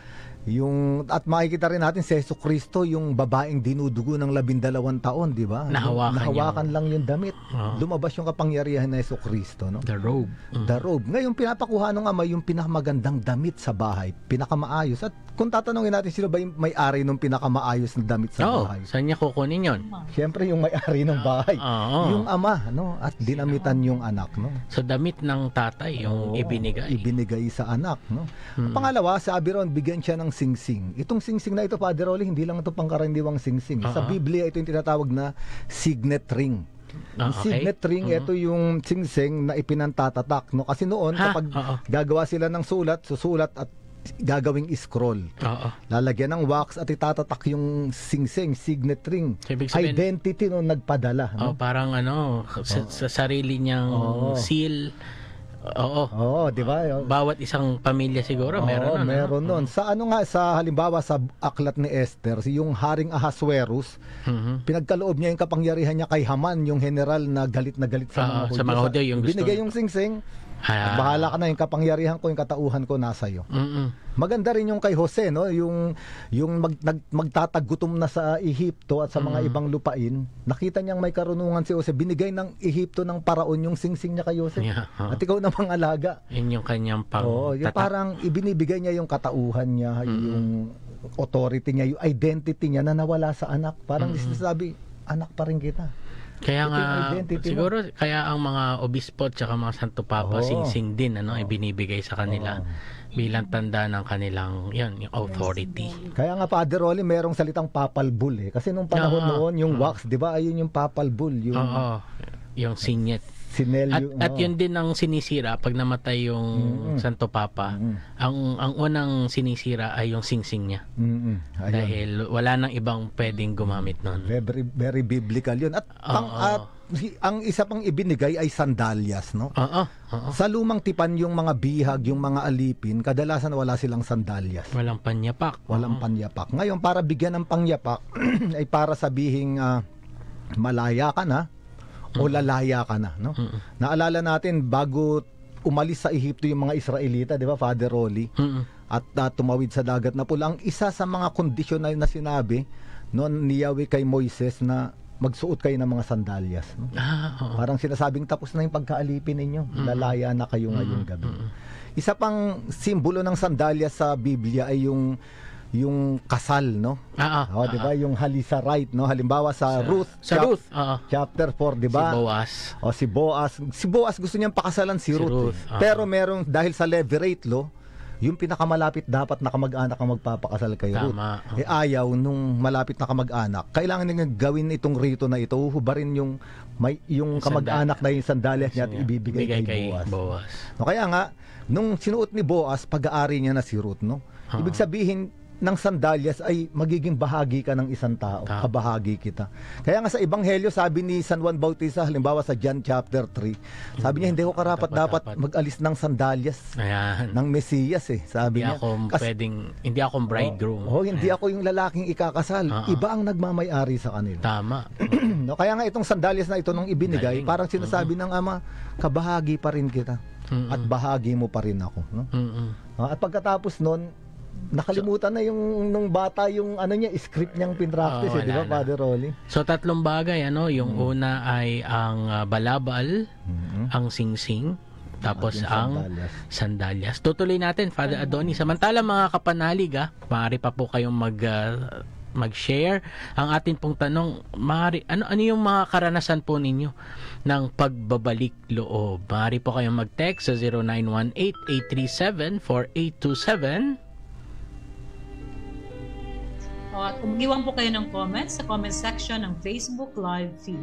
At makikita rin natin si Jesucristo, yung babaeng dinudugo ng 12 taon, di ba? Nahawakan lang yung damit. Lumabas yung kapangyarihan na Jesucristo, no? The robe. The robe. Ngayon, pinapakuha ng ama yung pinakamagandang damit sa bahay, pinakamaayos. At kung tatanungin natin, sino ba yung may-ari ng pinakamaayos na damit sa bahay? Saan niya kukunin yun? Siyempre, yung may-ari ng bahay. Yung ama, no? At dinamitan yung anak, no? So, damit ng tatay yung ibinigay. Ibinigay sa anak, no? Pangalawa, sabi ron, bigyan siya ng singsing. Itong singsing na ito, Father Rolly, hindi lang ito pangkaraniwang singsing. Sa Biblia, ito yung tinatawag na signet ring. Yung signet ring, ito yung singsing na ipinantatatak, no? Kasi noon, kapag gagawa sila ng susulat at gagawing scroll. Lalagyan ng wax at itatatak yung singsing, signet ring, identity nung nagpadala. No? Parang sa sarili niyang seal. Oo, di ba? Bawat isang pamilya siguro meron nun. Meron nun. Sa halimbawa sa aklat ni Esther, yung Haring Ahasuerus, pinagkaloob niya yung kapangyarihan niya kay Haman, yung general na galit sa mga Hudyo. Yung binigay yung singsing. Bahala ka na, yung kapangyarihan ko, yung katauhan ko nasa iyo. Maganda rin yung kay Jose, no? Yung magtatagutom na sa Ehipto at sa mga ibang lupain. Nakita niyang may karunungan si Jose. Binigay ng Ehipto ng paraon yung singsing niya kay Jose. At ikaw namang alaga. Yun yung kanyang yung parang ibinibigay niya yung katauhan niya, yung authority niya, yung identity niya na nawala sa anak. Parang sinasabi, anak pa rin kita. Kaya nga siguro kaya ang mga obispo at saka mga Santo Papa singsing din ibinibigay sa kanila bilang tanda ng kanilang yung authority. Kaya nga Father Rolly, merong salitang papal bull kasi nung panahon noon yung wax, 'di ba? Ayun yung papal bull, yung signet. At yun din ang sinisira pag namatay yung Santo Papa. Ang unang sinisira ay yung singsing niya. Dahil wala nang ibang pwedeng gumamit nun. Very, very biblical yun. At ang isa pang ibinigay ay sandalyas, no? Sa lumang tipan, yung mga bihag, yung mga alipin, kadalasan wala silang sandalyas. Walang panyapak. Panyapak. Ngayon, para bigyan ng pangyapak, ay para sabihing malaya ka na, o lalaya ka na, no? Naalala natin bago umalis sa Ehipto yung mga Israelita, 'di ba, Father Rolly? At tumawid sa dagat na pula, ang isa sa mga kondisyon na sinabi noon ni Yahweh kay Moises na magsuot kayo ng mga sandalyas, no? Parang sinasabing tapos na yung pagkaalipin ninyo, lalaya na kayo ngayong gabi. Isa pang simbolo ng sandalyas sa Biblia ay yung kasal, no? Di ba? Yung halisarite, no? Halimbawa sa Ruth, chapter 4, di ba? Si Boaz. Si Boaz gusto niyang pakasalan si Ruth. Pero merong, dahil sa levirate law, yung pinakamalapit dapat na kamag-anak ang magpapakasal kay Ruth. Ayaw nung malapit na kamag-anak. Kailangan niya gawin itong rito na ito, hubarin yung kamag-anak na yung sandalyas niya at ibibigay kay Boaz. No, kaya nga, nung sinuot ni Boaz, pag-aari niya na si Ruth, no? Ibig sabihin, ng sandalyas ay magiging bahagi ka ng isang tao, kabahagi kita. Kaya nga sa Ebanghelyo, sabi ni San Juan Bautista, halimbawa sa John chapter 3, sabi niya, hindi ko dapat mag-alis ng sandalyas ng Mesiyas sabi niya. Hindi ako bridegroom. Hindi ako yung lalaking ikakasal. Iba ang nagmamay-ari sa kanila. Tama. No, kaya nga itong sandalyas na ito nung ibinigay, parang sinasabi ng Ama, kabahagi pa rin kita. At bahagi mo pa rin ako. No? At pagkatapos nun, nakalimutan na yung nung bata yung script niyang pinractice, di ba, Father Rolly? So tatlong bagay, yung una ay ang balabal, ang singsing, tapos ang sandalyas. Tutuloy natin, Father Adonis. Samantala mga kapanalig, maaari pa po kayong mag-share. Ang atin pong tanong, ano yung mga karanasan po ninyo ng pagbabalik loob? Maaari po kayong mag-text sa 0918-837-4827. At mag-iwan po kayo ng comments sa comment section ng Facebook Live feed.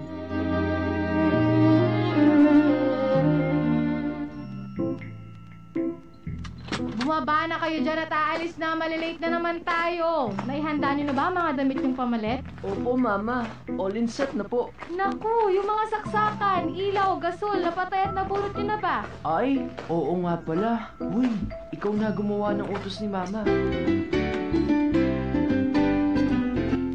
Bumaba na kayo dyan at aalis na, malilate na naman tayo. Naihanda niyo na ba mga damit yung pamalit? Opo, Mama. All in set na po. Naku, yung mga saksakan, ilaw, gasol, napatay at nabulot niyo na ba? Ay, oo nga pala. Uy, ikaw na gumawa ng utos ni Mama.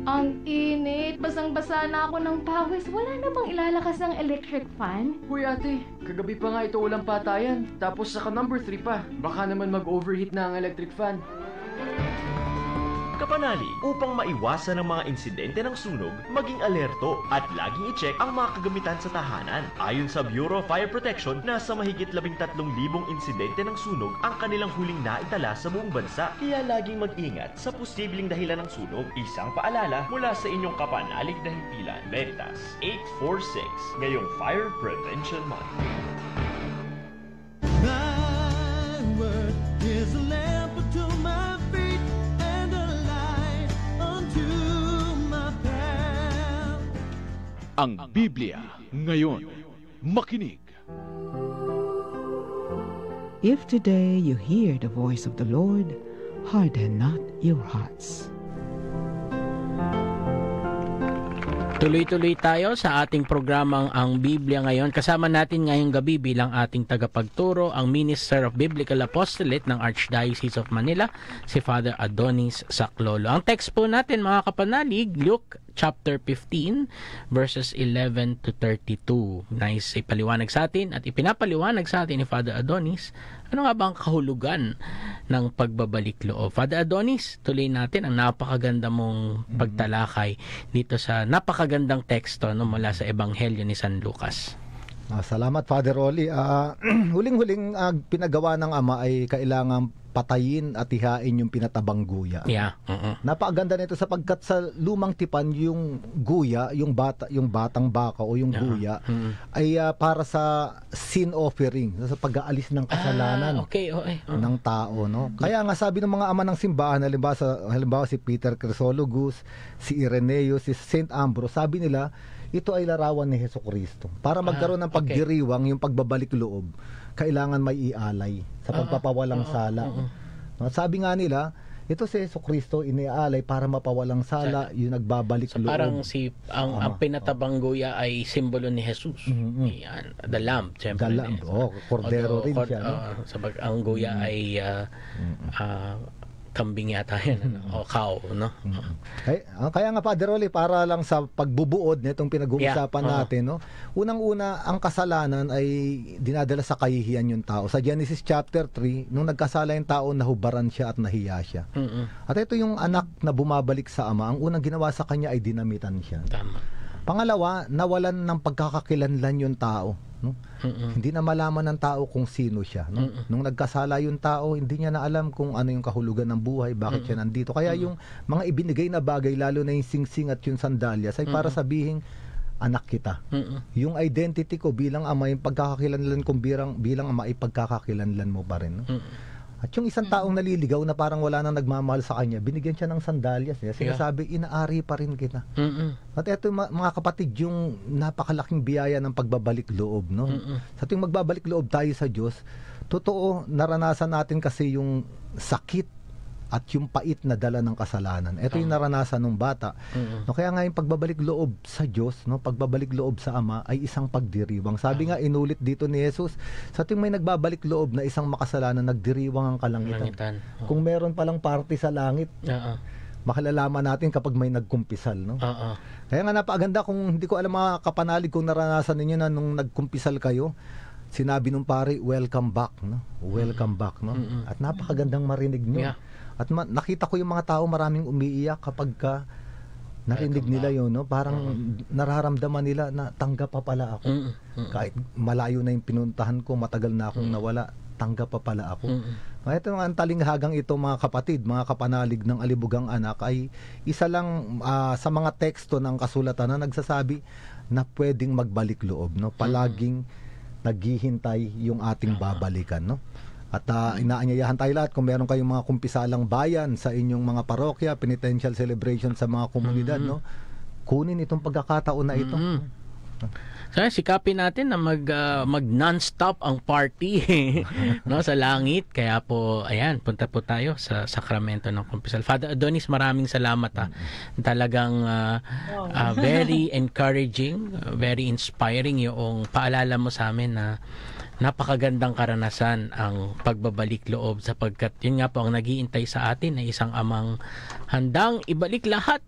Ang init, basang-basa na ako ng pawis. Wala na bang ilalakas ng electric fan? Uy ate, kagabi pa nga ito walang patayan. Tapos saka number 3 pa. Baka naman mag-overheat na ang electric fan. Kapanali, upang maiwasan ang mga insidente ng sunog, maging alerto at laging i-check ang mga kagamitan sa tahanan. Ayon sa Bureau of Fire Protection, nasa mahigit 13,000 insidente ng sunog ang kanilang huling naitala sa buong bansa. Kaya laging mag-ingat sa posibleng dahilan ng sunog. Isang paalala mula sa inyong kapanalig na himpilan, Veritas 846, ngayong Fire Prevention Month. My word is a lamp unto my feet and a light unto my path. Ang Biblia ngayon. Makinig. If today you hear the voice of the Lord, harden not your hearts. Tuloy-tuloy tayo sa ating programang Ang Biblia Ngayon. Kasama natin ngayong gabi bilang ating tagapagturo ang Minister of Biblical Apostolate ng Archdiocese of Manila, si Father Adonis Saclolo. Ang text po natin mga kapanalig, Luke chapter 15 verses 11 to 32. Nice ipaliwanag sa atin at ipinapaliwanag sa atin ni Father Adonis ano nga ba ang kahulugan ng pagbabalik loob. Father Adonis, tuloy natin ang napakaganda mong pagtalakay dito sa napakagandang teksto mula sa Ebanghelyo ni San Lucas. Salamat Father Rolly. Huling-huling pinagawa ng Ama ay kailangan patayin at ihain yung pinatabang guya. Yeah. Napakaganda nito sapagkat sa lumang tipan yung guya, yung batang baka o yung guya ay para sa sin offering, sa pag-aalis ng kasalanan ng tao, no? Kaya nga sabi ng mga ama ng simbahan, halimbawa si Peter Chrysologus, si Ireneo, si Saint Ambrose, sabi nila ito ay larawan ni Hesukristo. Para magkaroon ng pagdiriwang, yung pagbabalik loob, kailangan may ialay sa pagpapawalang sala. Sabi nga nila, ito si Hesukristo iniaalay para mapawalang sala, yung nagbabalik loob. Parang ang pinatabang guya ay simbolo ni Jesus. Yan, the lamb, siyempre. The lamb, kordero rin siya. Ang guya ay kambing yata yan, o cow, no? Kaya nga Padre Rolly, para lang sa pagbubuod nitong pinag-uusapan natin, no? Unang-una, ang kasalanan ay dinadala sa kahihiyan yung tao. Sa Genesis chapter 3, nung nagkasala yung tao, nahubaran siya at nahiya siya. At ito yung anak na bumabalik sa ama, ang unang ginawa sa kanya ay dinamitan siya. Pangalawa, nawalan ng pagkakakilanlan yung tao. No? Hindi na malaman ng tao kung sino siya, no? Nung nagkasala yung tao, hindi niya na alam kung ano yung kahulugan ng buhay, bakit siya nandito. Kaya yung mga ibinigay na bagay, lalo na yung singsing at yung sandalyas, ay para sabihin, anak kita. Yung identity ko bilang ama, yung pagkakakilanlan ko bilang ama, ay pagkakakilanlan mo pa rin, no? At yung isang taong naliligaw na parang wala nang nagmamahal sa kanya, binigyan siya ng sandalyas. Sinasabi, inaari pa rin kita. At ito mga kapatid, yung napakalaking biyaya ng pagbabalik loob, no? Sa tuwing magbabalik loob tayo sa Diyos, totoo, naranasan natin kasi yung sakit at yung pait na dala ng kasalanan. Ito yung naranasan ng bata. No, kaya nga yung pagbabalik loob sa Diyos, no, pagbabalik loob sa Ama ay isang pagdiriwang. Sabi nga inulit dito ni Jesus, sa tuwing may nagbabalik loob na isang makasalanan, nagdiriwang ang kalangitan. Kung meron palang party sa langit, makalalaman natin kapag may nagkumpisal, no? Kaya nga napakaganda, kung hindi ko alam mga kapanalig kung naranasan ninyo na nung nagkumpisal kayo, sinabi nung pare, welcome back, no? Welcome back, no? At napakagandang marinig nyo. At nakita ko yung mga tao maraming umiiyak kapag narinig nila yun, no? Parang nararamdaman nila na tanggap pa pala ako. Kahit malayo na yung pinuntahan ko, matagal na akong nawala, tanggap pa pala ako. Ito nga ang talinghagang ito mga kapatid, mga kapanalig ng Alibugang Anak, ay isa lang sa mga teksto ng kasulatan na nagsasabi na pwedeng magbalik loob, no? Palaging naghihintay yung ating babalikan, no? At inaanyayahan tayo lahat, kung meron kayong mga kumpisalang bayan sa inyong mga parokya, penitential celebration sa mga komunidad, no? Kunin itong pagkakataon na ito. So, sikapin natin na mag non-stop ang party no, sa langit. Kaya po, ayan, punta po tayo sa sakramento ng kumpisal. Father Adonis, maraming salamat. Talagang very encouraging, very inspiring yung paalala mo sa amin na napakagandang karanasan ang pagbabalik loob, sapagkat yun nga po ang nag-iintay sa atin ay isang amang handang ibalik lahat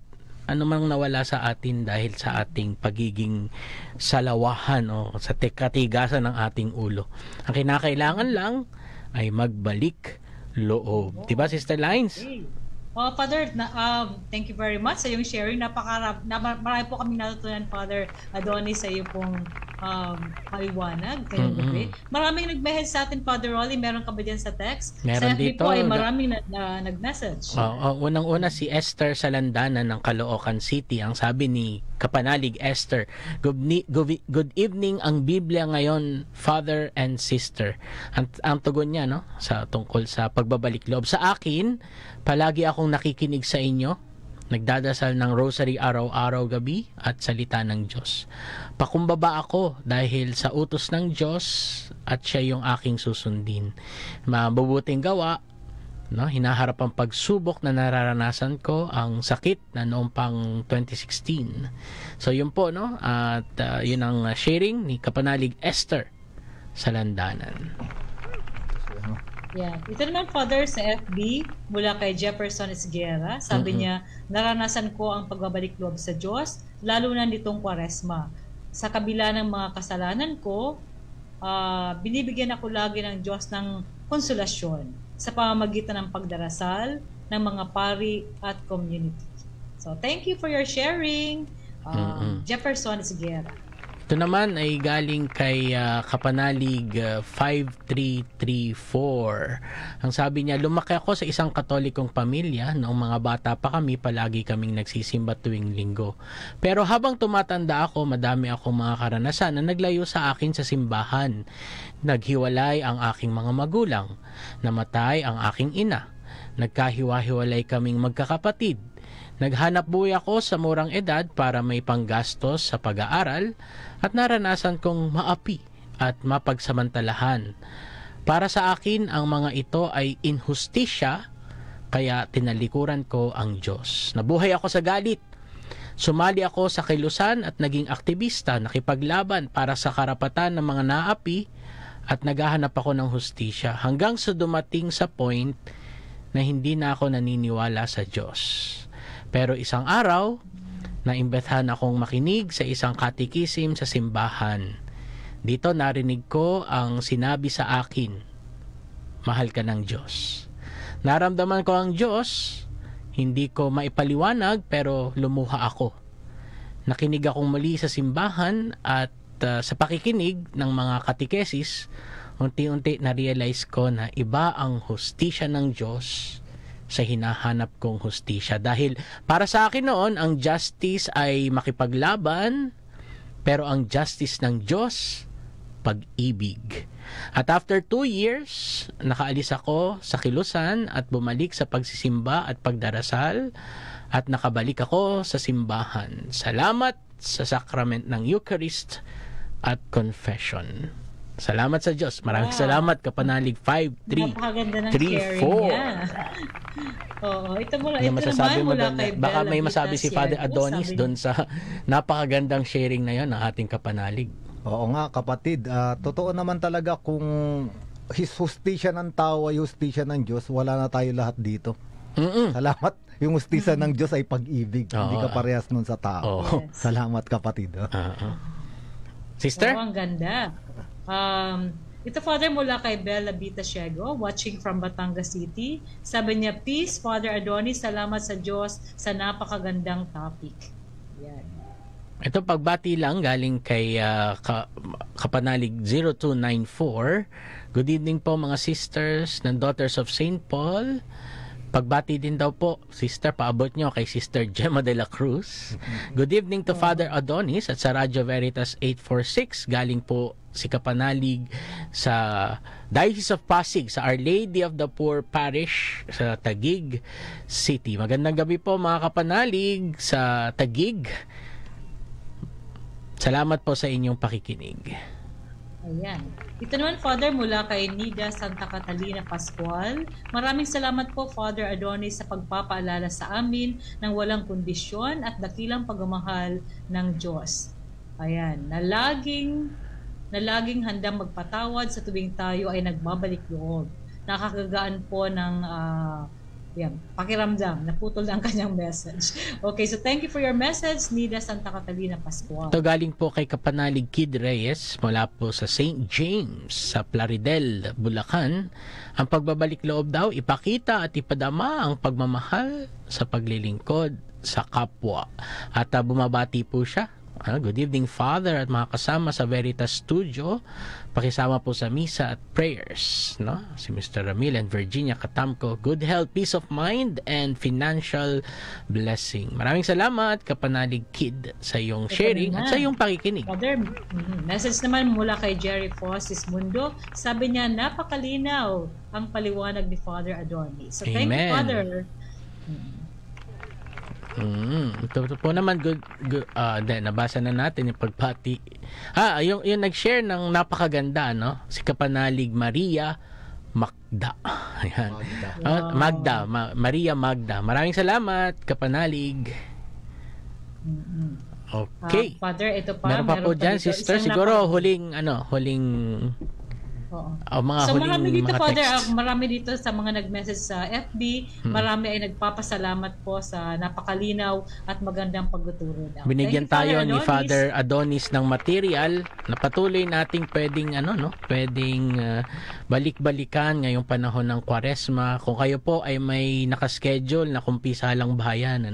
anumang nawala sa atin dahil sa ating pagiging salawahan o sa katigasan ng ating ulo. Ang kinakailangan lang ay magbalik loob. Diba, Sister Lines? Father, thank you very much sa iyong sharing. Marami po kami natutunan, Father Adonis, sa iyong pong paliwanag. Maraming nag-message sa atin, Father Rolly. Meron ka ba dyan sa text? Meron sa dito. Po ay maraming nag-message. Unang-una si Esther Salandana ng Caloocan City. Ang sabi ni Kapanalig Esther, good evening, ang Biblia ngayon, Father and Sister. Ang tugon niya, no, sa tungkol sa pagbabalik loob. Sa akin, palagi akong nakikinig sa inyo, nagdadasal ng rosary araw-araw gabi at salita ng Diyos. Pakumbaba ako dahil sa utos ng Diyos at siya yung aking susundin. Mabubuting gawa no, hinaharap ang pagsubok na nararanasan ko, ang sakit na noong pang 2016. So yun po, no, at yun ang sharing ni Kapanalig Esther sa Landanan. Yeah. Ito naman, Father, sa FB, mula kay Jefferson Esguerra, sabi niya, naranasan ko ang pagbabalik loob sa Diyos, lalo na nitong Kwaresma. Sa kabila ng mga kasalanan ko, binibigyan ako lagi ng Diyos ng konsolasyon sa pamamagitan ng pagdarasal ng mga pari at community. So, thank you for your sharing, Jefferson Esguerra. Ito naman ay galing kay Kapanalig 5334. Ang sabi niya, lumaki ako sa isang katolikong pamilya. Noong mga bata pa kami, palagi kaming nagsisimba tuwing linggo. Pero habang tumatanda ako, madami akong mga karanasan na naglayo sa akin sa simbahan. Naghiwalay ang aking mga magulang. Namatay ang aking ina. Nagkahiwa-hiwalay kaming magkakapatid. Naghanap buhay ako sa murang edad para may panggastos sa pag-aaral at naranasan kong maapi at mapagsamantalahan. Para sa akin, ang mga ito ay inhustisya, kaya tinalikuran ko ang Diyos. Nabuhay ako sa galit. Sumali ako sa kilusan at naging aktivista, nakipaglaban para sa karapatan ng mga naapi at naghahanap ako ng hustisya hanggang sa dumating sa point na hindi na ako naniniwala sa Diyos. Pero isang araw, naimbitahan akong makinig sa isang katikisim sa simbahan. Dito narinig ko ang sinabi sa akin, mahal ka ng Diyos. Naramdaman ko ang Diyos, hindi ko maipaliwanag pero lumuha ako. Nakinig akong muli sa simbahan at sa pakikinig ng mga katikesis, unti-unti na-realize ko na iba ang hustisya ng Diyos sa hinahanap kong hustisya. Dahil para sa akin noon, ang justice ay makipaglaban, pero ang justice ng Diyos, pag-ibig. At after 2 years, nakaalis ako sa kilusan at bumalik sa pagsisimba at pagdarasal at nakabalik ako sa simbahan. Salamat sa sakrament ng Eucharist at confession. Salamat sa Diyos. Maraming salamat, Kapanalig 5334. Oo, ito naman mula kay Bella. Baka may masabi si Father Adonis doon sa napakagandang sharing na yon ng ating Kapanalig. Oo nga, kapatid. Totoo naman talaga kung hustisya ng tao ay hustisya ng Diyos, wala na tayo lahat dito. Salamat. Yung hustisya ng Diyos ay pag-ibig. Hindi ka parehas nun sa tao. Yes. Salamat, kapatid. Sister? Ang ganda. Ito, Father, mula kay Bella Bita Siego, watching from Batangas City. Sabi niya, peace, Father Adonis, salamat sa Diyos sa napakagandang topic. Yan. Ito, pagbati lang galing kay Kapanalig 0294. Good evening po mga sisters ng Daughters of St. Paul. Pagbati din daw po, sister, paabot nyo kay Sister Gemma de la Cruz. Good evening to Father Adonis at sa Radyo Veritas 846. Galing po si Kapanalig sa Diocese of Pasig, sa Our Lady of the Poor Parish sa Taguig City. Magandang gabi po mga Kapanalig sa Taguig. Salamat po sa inyong pakikinig. Ayan. Ito naman, Father, mula kay Nida Santa Catalina Pascual. Maraming salamat po, Father Adonis, sa pagpapaalala sa amin ng walang kondisyon at dakilang pagmamahal ng Diyos. Ayan, na laging handang magpatawad sa tuwing tayo ay nagbabalik loob. Nakakagaan po ng pakiramdam. Naputol ang kanyang message. Okay, so thank you for your message, Nida Santa Catalina Pascual. Ito galing po kay Kapanalig Kid Reyes mula po sa St. James sa Plaridel, Bulacan. Ang pagbabalik loob daw, ipakita at ipadama ang pagmamahal sa paglilingkod sa kapwa. At bumabati po siya. Good evening, Father, at mga kasama sa Veritas Studio. Pakisama po sa misa at prayers, no? Si Mr. Ramil and Virginia Katamko. Good health, peace of mind, and financial blessing. Maraming salamat, Kapanalig Kid, sa iyong sharing at sa iyong pakikinig. Father, message naman mula kay Jerry Fossis Mundo. Sabi niya, napakalinaw ang paliwanag ni Father Adonis. So, Amen. Thank you, Father. Ito po naman nabasa na natin yung pagbati. Yung nag-share ng napakaganda, no? Si Kapanalig Maria Magda. Ayan. Magda. Maria Magda. Maraming salamat, kapanalig. Okay. Father, ito pa. Meron pa po dyan, sister. Siguro huling mga marami dito, mga Father, texts. marami dito sa mga nag-message sa FB, marami ay nagpapasalamat po sa napakalinaw at magandang pagtuturo. Binigyan tayo ni Father Adonis ng material na patuloy nating pwedeng balik-balikan ngayong panahon ng Kwaresma. Kung kayo po ay may nakaschedule na kumpisalang bayan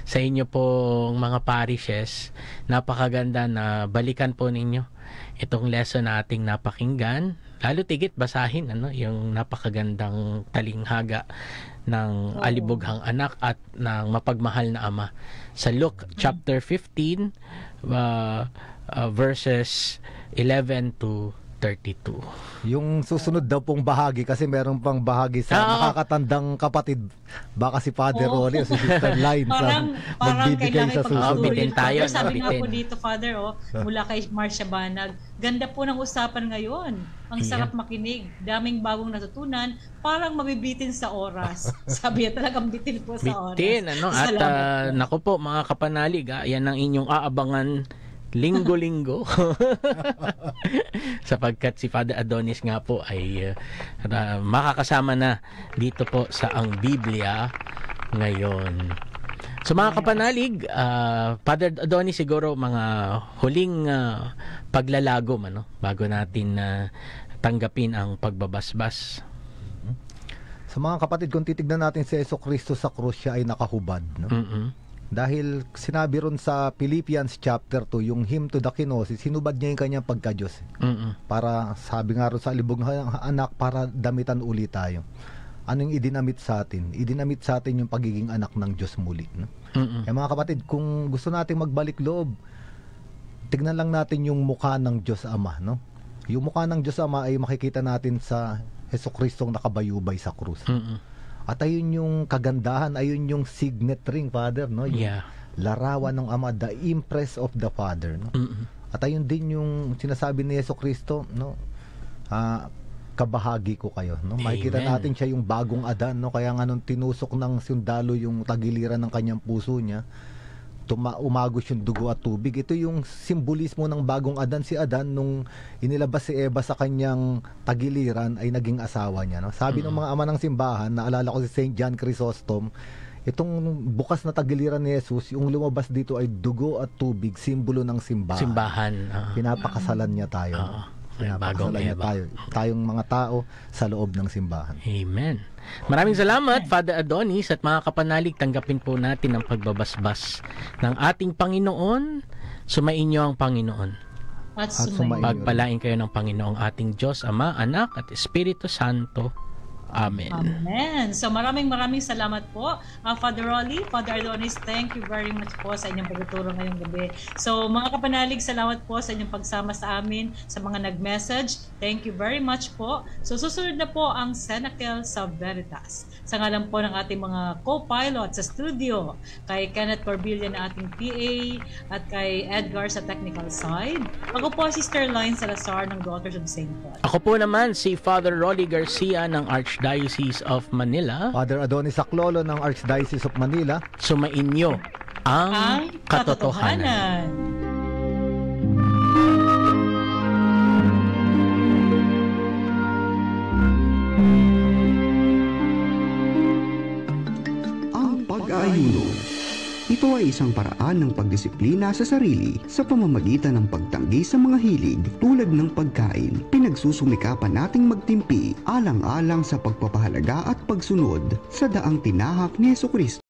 sa inyo pong mga parishes, napakaganda na balikan po ninyo itong lesson na ating napakinggan. Lalo tigit basahin yung napakagandang talinghaga ng alibughang anak at ng mapagmahal na ama sa Luke chapter 15 verses 11 to 32. Yung susunod daw pong bahagi, kasi meron pang bahagi sa nakakatandang kapatid, baka si Father Rolly o si Sister Line magbibigay sa susunod. Tayo, sabi nga po dito, Father, mula kay Marcia Banag, ganda po ng usapan ngayon. Ang sarap makinig. Daming bagong natutunan. Parang mabibitin sa oras. Sabi niya, talagang bitin po sa oras. Bitin, at naku po, mga kapanalig, yan ang inyong aabangan linggo-linggo. Sapagkat si Father Adonis nga po ay makakasama na dito po sa Ang Biblia ngayon. So mga kapanalig, Father Adonis, siguro mga huling paglalago bago natin tanggapin ang pagbabasbas. Sa mga kapatid, kung titignan natin si Jesucristo sa krus, siya ay nakahubad. Dahil sinabi ron sa Philippians chapter 2, yung hymn to the kenosis, sinubad niya yung kanyang pagka-Diyos. Para, sabi nga ron sa alibughang anak, para damitan uli tayo. Ano yung idinamit sa atin? Idinamit sa atin yung pagiging anak ng Diyos muli. Kaya mga kapatid, kung gusto nating magbalik loob, tignan lang natin yung mukha ng Diyos Ama. Yung mukha ng Diyos Ama ay makikita natin sa Jesucristong nakabayubay sa krus. At ayun yung kagandahan, ayun yung signet ring, Father, yung larawan ng Ama, the impress of the Father. At ayun din yung sinasabi ni Jesucristo, kabahagi ko kayo. Makikita natin siya yung bagong Adan, kaya nga nung tinusok ng sundalo yung tagiliran ng kanyang puso niya, umagos yung dugo at tubig. Ito yung simbolismo ng bagong Adan. Si Adan, nung inilabas si Eva sa kanyang tagiliran, ay naging asawa niya. Sabi ng mga ama ng simbahan, naalala ko si St. John Chrysostom, itong bukas na tagiliran ni Jesus, yung lumabas dito ay dugo at tubig, simbolo ng simbahan. Pinapakasalan niya tayo. Pinapakasalan niya tayo. Tayong mga tao sa loob ng simbahan. Amen. Maraming salamat, Father Adonis, at mga kapanalig, tanggapin po natin ang pagbabasbas ng ating Panginoon. Sumainyo ang Panginoon. At sumainyo. Pagpalain kayo ng Panginoong ating Diyos, Ama, Anak, at Espiritu Santo. Amen. Amen. So maraming salamat po, Father Rolly, Father Adonis, thank you very much po sa inyong pagtuturo ngayong gabi. So mga kapanalig, salamat po sa inyong pagsama sa amin, sa mga nag-message. Thank you very much po. So susunod na po ang Cenacle sa Veritas. Sa ngalan po ng ating mga co-pilot sa studio, kay Kenneth Corbilla na ating PA, at kay Edgar sa technical side. Ako po Sister Line Salazar ng Daughters of St. Paul. Ako po naman si Father Rolly Garcia ng Archdiocese of Manila. Father Adonis Saclolo ng Archdiocese of Manila. Sumainyo ang katotohanan. Ang pag-aayuno. Ito ay isang paraan ng pagdisiplina sa sarili sa pamamagitan ng pagtanggi sa mga hilig tulad ng pagkain. Pinagsusumikapan nating magtimpi alang-alang sa pagpapahalaga at pagsunod sa daang tinahak ni Jesucristo.